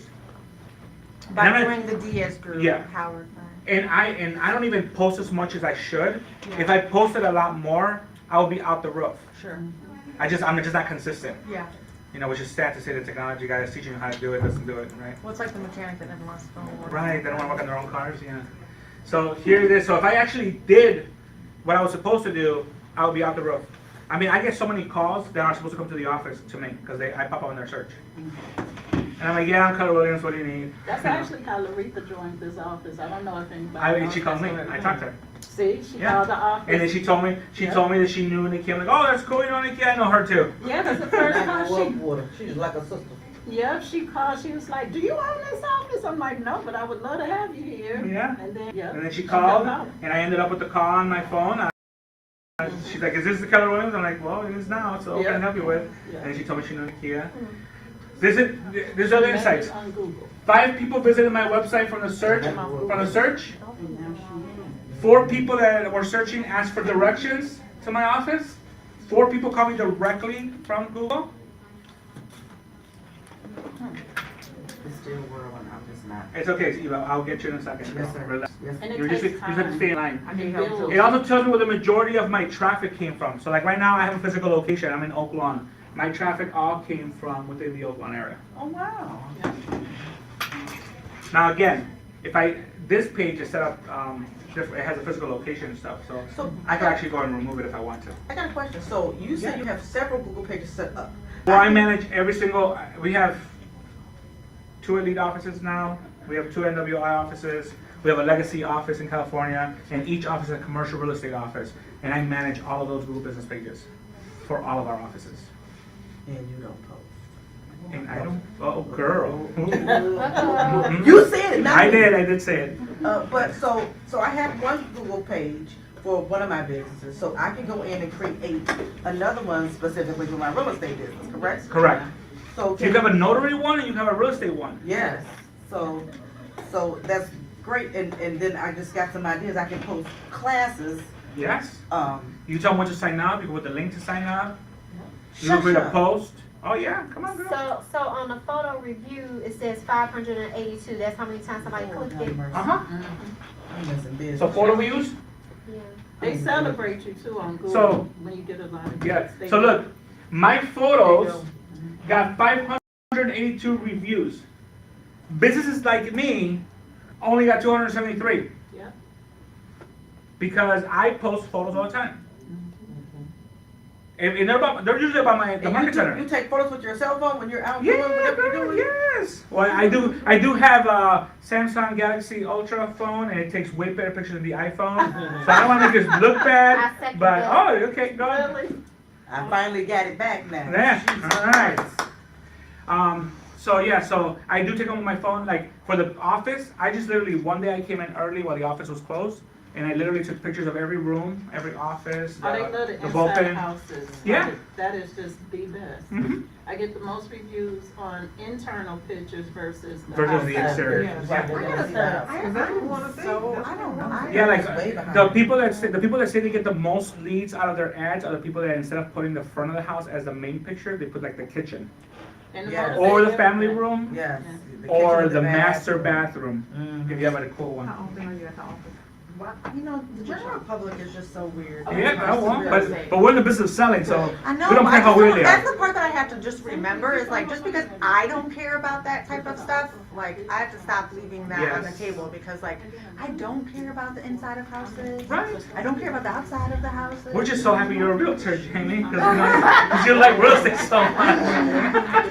By doing the Diaz Group, Yeah. Howard. And I don't even post as much as I should. If I posted a lot more, I would be out the roof. Sure. I'm just not consistent. Yeah. You know, which is sad to say the technology guy is teaching you how to do it, doesn't do it, right? Well, it's like the mechanic that never wants to go to work. Right, they don't want to work on their own cars, yeah. So here it is. So if I actually did what I was supposed to do, I would be out the roof. I mean, I get so many calls that are supposed to come to the office to me because I pop up on their search. And I'm like, yeah, I'm Keller Williams, what do you need? That's actually how Laretha joined this office. I don't know if anybody knows. She called me, that's what I talked to her. See, she called the office. And then she told me that she knew Nikki. I'm like, oh, that's cool, you know Nikki, I know her too. Yeah, that's the first time She's like a sister. Yeah, she called. She was like, "Do you own this office?" I'm like, "No, but I would love to have you here." Yeah. And then And then she called, and I ended up with the call on my phone. She's like, "Is this the Keller Williams?" I'm like, "Well, it is now. So what can I help you with?" Yeah. And then she told me she knew Kia. There's other insights. On Google. 5 people visited my website from the search. 4 people that were searching asked for directions to my office. 4 people called me directly from Google. It's still whirling, I'm just not. It's okay, Eva. I'll get you in a second. Yes, sir. Relax. Yes. And it You takes just have to stay in line. I need help too. It also tells me where the majority of my traffic came from. So like right now I have a physical location. I'm in Oak Lawn. My traffic all came from within the Oak Lawn area. Oh, wow. Now again, this page is set up, it has a physical location and stuff, so I can actually go and remove it if I want to. I got a question. So you said you have several Google pages set up. Well, I manage every single, we have 2 Elite offices now, we have 2 NWI offices, we have a legacy office in California, and each office is a commercial real estate office, and I manage all of those Google business pages for all of our offices. And you don't post. And I don't, oh girl. You said it, not I me. did say it. But so I have one Google page for one of my businesses, so I can go in and create another one specifically for my real estate business, correct? Correct. So You have a notary one and you have a real estate one. yes, so that's great, and then I just got some ideas. I can post classes. Yes. You tell them when to sign up, you can put the link to sign up. You can Shut create a up. post. Oh yeah, come on, girl. So on the photo review, it says 582. That's how many times somebody clicked it. Uh-huh. I'm missing business. So photo views? Yeah. They celebrate you too on Google So- when you get a lot of Yeah. hits. They So do. look, my photos got 582 reviews. Businesses like me only got 273. Yeah. Because I post photos all the time. And they're usually about the And market center. you take photos with your cell phone when you're out doing Yeah, whatever you're girl, doing? yes. Well, I do have a Samsung Galaxy Ultra phone, and it takes way better pictures than the iPhone. So I don't want to make this look I bad, second but that. okay, go ahead. I finally got it back now. Yeah, Jesus all right. Christ. So I do take them with my phone. Like for the office, I just literally one day I came in early while the office was closed, and I literally took pictures of every room, every office, Oh, they love the the inside bullpen. houses. Yeah. That is just the best. Mhm. I get the most reviews on internal pictures versus the Versus the outside exterior. pictures. Yeah. I gotta say, Cause I don't wanna see. so, I don't know. Yeah, like Way behind. the people that say they get the most leads out of their ads are the people that instead of putting the front of the house as the main picture, they put like the kitchen And the Yes. or the motivator- family room Yes. or kitchen, the master bathroom. bathroom. If you have a cool one. How often are you at the office? Well, you know, the general public is just so weird. Yeah, I won't. But we're in the business of selling, so I know. we don't care how weird they That's are. the part that I have to just remember is like, just because I don't care about that type of stuff, like, I have to stop leaving that on the Yes. table because, like, I don't care about the inside of houses. Right. I don't care about the outside of the houses. We're just so happy you're a realtor, Jamie, because you like real estate so much.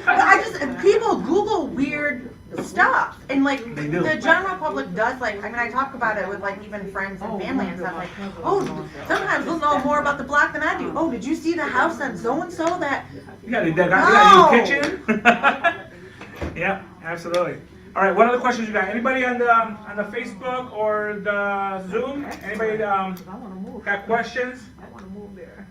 But I just, people Google weird stuff, and like, They do. the general public does, like, I mean, I talk about it with like even friends and family and stuff, like, oh, sometimes they'll know more about the block than I do. Oh, did you see the house that so-and-so that, Yeah, they got a new No. kitchen. Yeah, absolutely. All right, what other questions you got? Anybody on the Facebook or the Zoom? Anybody I wanna move. got questions? I wanna move there.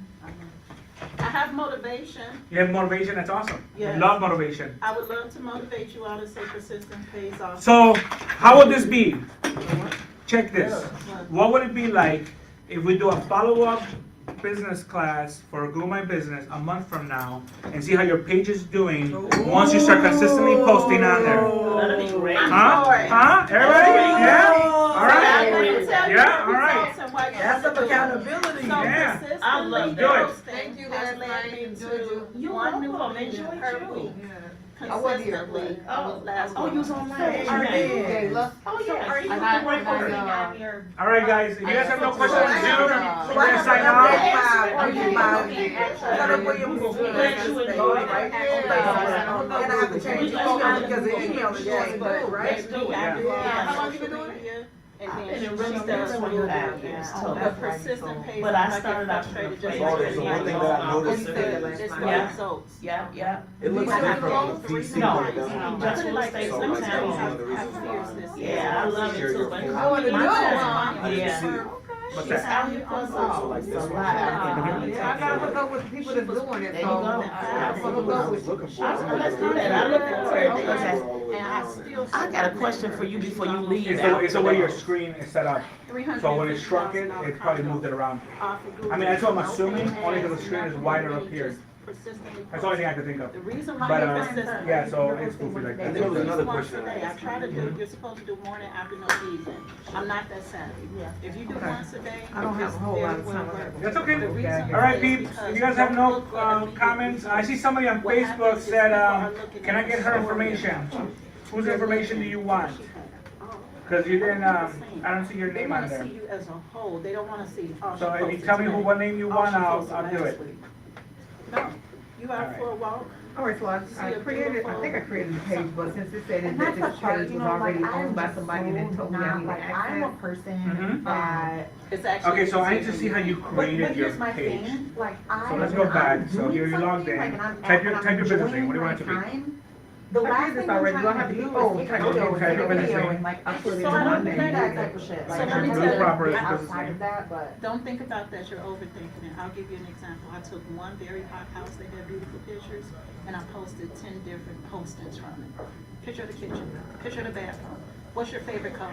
I have motivation. You have motivation. That's awesome. Yes. We love motivation. I would love to motivate you all to say persistence pays off. So, how would this be? Check this. What would it be like if we do a follow-up business class for Google My Business a month from now and see how your page is doing once you start consistently posting on there? That'd be great. Huh? Huh? Everybody? Yeah? All right. Yeah, all right. That's some accountability. Yeah. I love Do it. Thank you guys, has led me Mike. to You one new welcome. page Enjoy per you. week. I wasn't here, Consistently. Oh, last oh, you was month. on last Are night. they? Oh, yeah. Are you And I- right and I, over uh, here? All right, guys. If you guys have no questions on Zoom, so we're I gonna have sign to off. update and I have to change the email because the email is changed, right? Yeah. How long you been doing it? And I've then been in she real does estate what 25 you years. do. The persistent pays But off. I I get started out frustrated just from like the anything one thing else. that I noticed It's the Yeah. results. Yeah. It looks We different don't on go the through PC. No, reasons. just Put it real like estate this. Let me tell you sometimes. how fierce this is. Yeah, I love it too, but I wanna my know. time- I didn't Yeah. see it. What's She's that? out here for us So all. like this So, one. yeah. Yeah, I gotta hook up with the people that's doing it, There you so. go. I'm What I gonna was go with you. looking for. Let's do that. I look forward to it. And I still. I got a question for you before you leave. It's the way your screen is set up. 350,000 So when it shrunk it, it probably moved it around. I mean, that's what I'm assuming, only because the screen is wider up here. That's the only thing I could think of. The reason why But, you're uh, persistent. yeah, so it's goofy like I that. think there was another Once question. a day, I try to do, you're supposed to do morning, afternoon, evening. I'm not that savvy. If you do once a day, I don't have a whole lot of time. That's okay. The reason All right, is peeps, because if you guys have no don't look for immediate comments, I see somebody on What Facebook happens is said, people are looking can I at get the her story. information? Whose information do you want? Because you didn't, I don't see your They name on wanna there. see you as a whole, they don't wanna see, oh, she So if you posted tell me today. what name you Oh, want, she I'll posted do last it. week. No, you out Alright. for a walk, All right, so I created, I think I created the page, but since it said that this page was already owned by somebody that told me I needed access. Mhm. that. it's actually. Okay, so I need to see how you created your Here's my page. thing, like, So let's go back. So here you logged in. Type your business name. What do you want it to be? The I last did this thing I'm already. Do I trying have to to do do- oh, is take type a your video name, and type take your a business video name. and like upload it So to I my don't name, think that type of shit. so Like, let me I'm tell really you, proper I- outside of that, but. Don't think about that, you're overthinking it. I'll give you an example. I took one very hot house, they had beautiful pictures, and I posted 10 different postings from it. Picture of the kitchen, picture of the bathroom. What's your favorite color?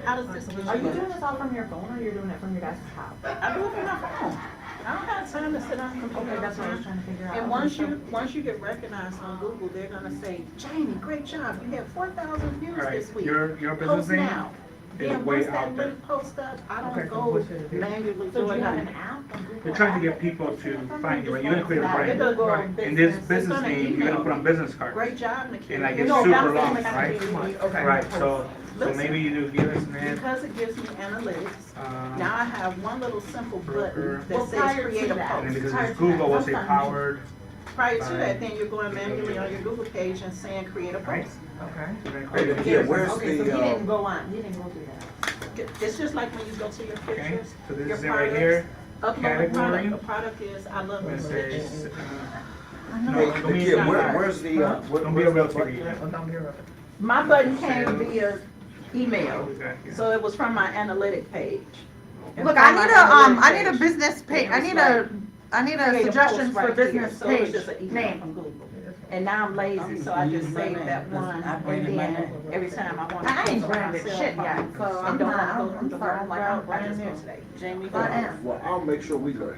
How does this kitchen Are you look? doing this all from your phone or you're doing it from your guys' house? I do it from my phone. I don't have time to sit on a computer. Okay, all that's the what I was time. trying to figure out. And once you get recognized on Google, they're gonna say, Jamie, great job, you had 4,000 views All right, this week. your business Post name now. is Then way once that out there. link posts up, I Okay, don't so go what should it be? manually So do doing you have that. an app? on Google You're trying to App? get people to find you, right? You're gonna create a It brand. does go on In this It's business gonna name, you're gonna email put on you. business cards. Great job, Nikki. And like it's No, super that's long, what I'm right? saying. Okay. Right, so Listen. maybe you do dealer Smith, Because it gives me analytics, now I have one little simple broker. button that says create a And then post. because Prior it's to that, Google, we'll say sometimes- powered. Prior to that, then you're going manually on your Google page and saying create a Right. post. Okay. You're gonna create a Yeah, dealer where's Smith. Okay, so he the, didn't go on, he didn't go through that. It's just like when you go to your Okay, pictures, so this your is it right products, here. upload a Category. product. The product is, I love I'm gonna this say, picture. no, Hey, don't be, Nakia, where's the, don't be a real TV. Oh, don't be a rubber. My button came via email, Okay, yeah. so it was from my analytic page. Look, I need a business page, I need a Create a suggestion post for right here. business So it's page just an email name. from Google. And now I'm lazy, so I just save that one, and then every time I want to. I ain't branded shit yet, so I I'm don't not, want to go through I'm the sorry, whole like I'm route, I just brand new go today. Jamie. I am. Well, I'll make sure we look.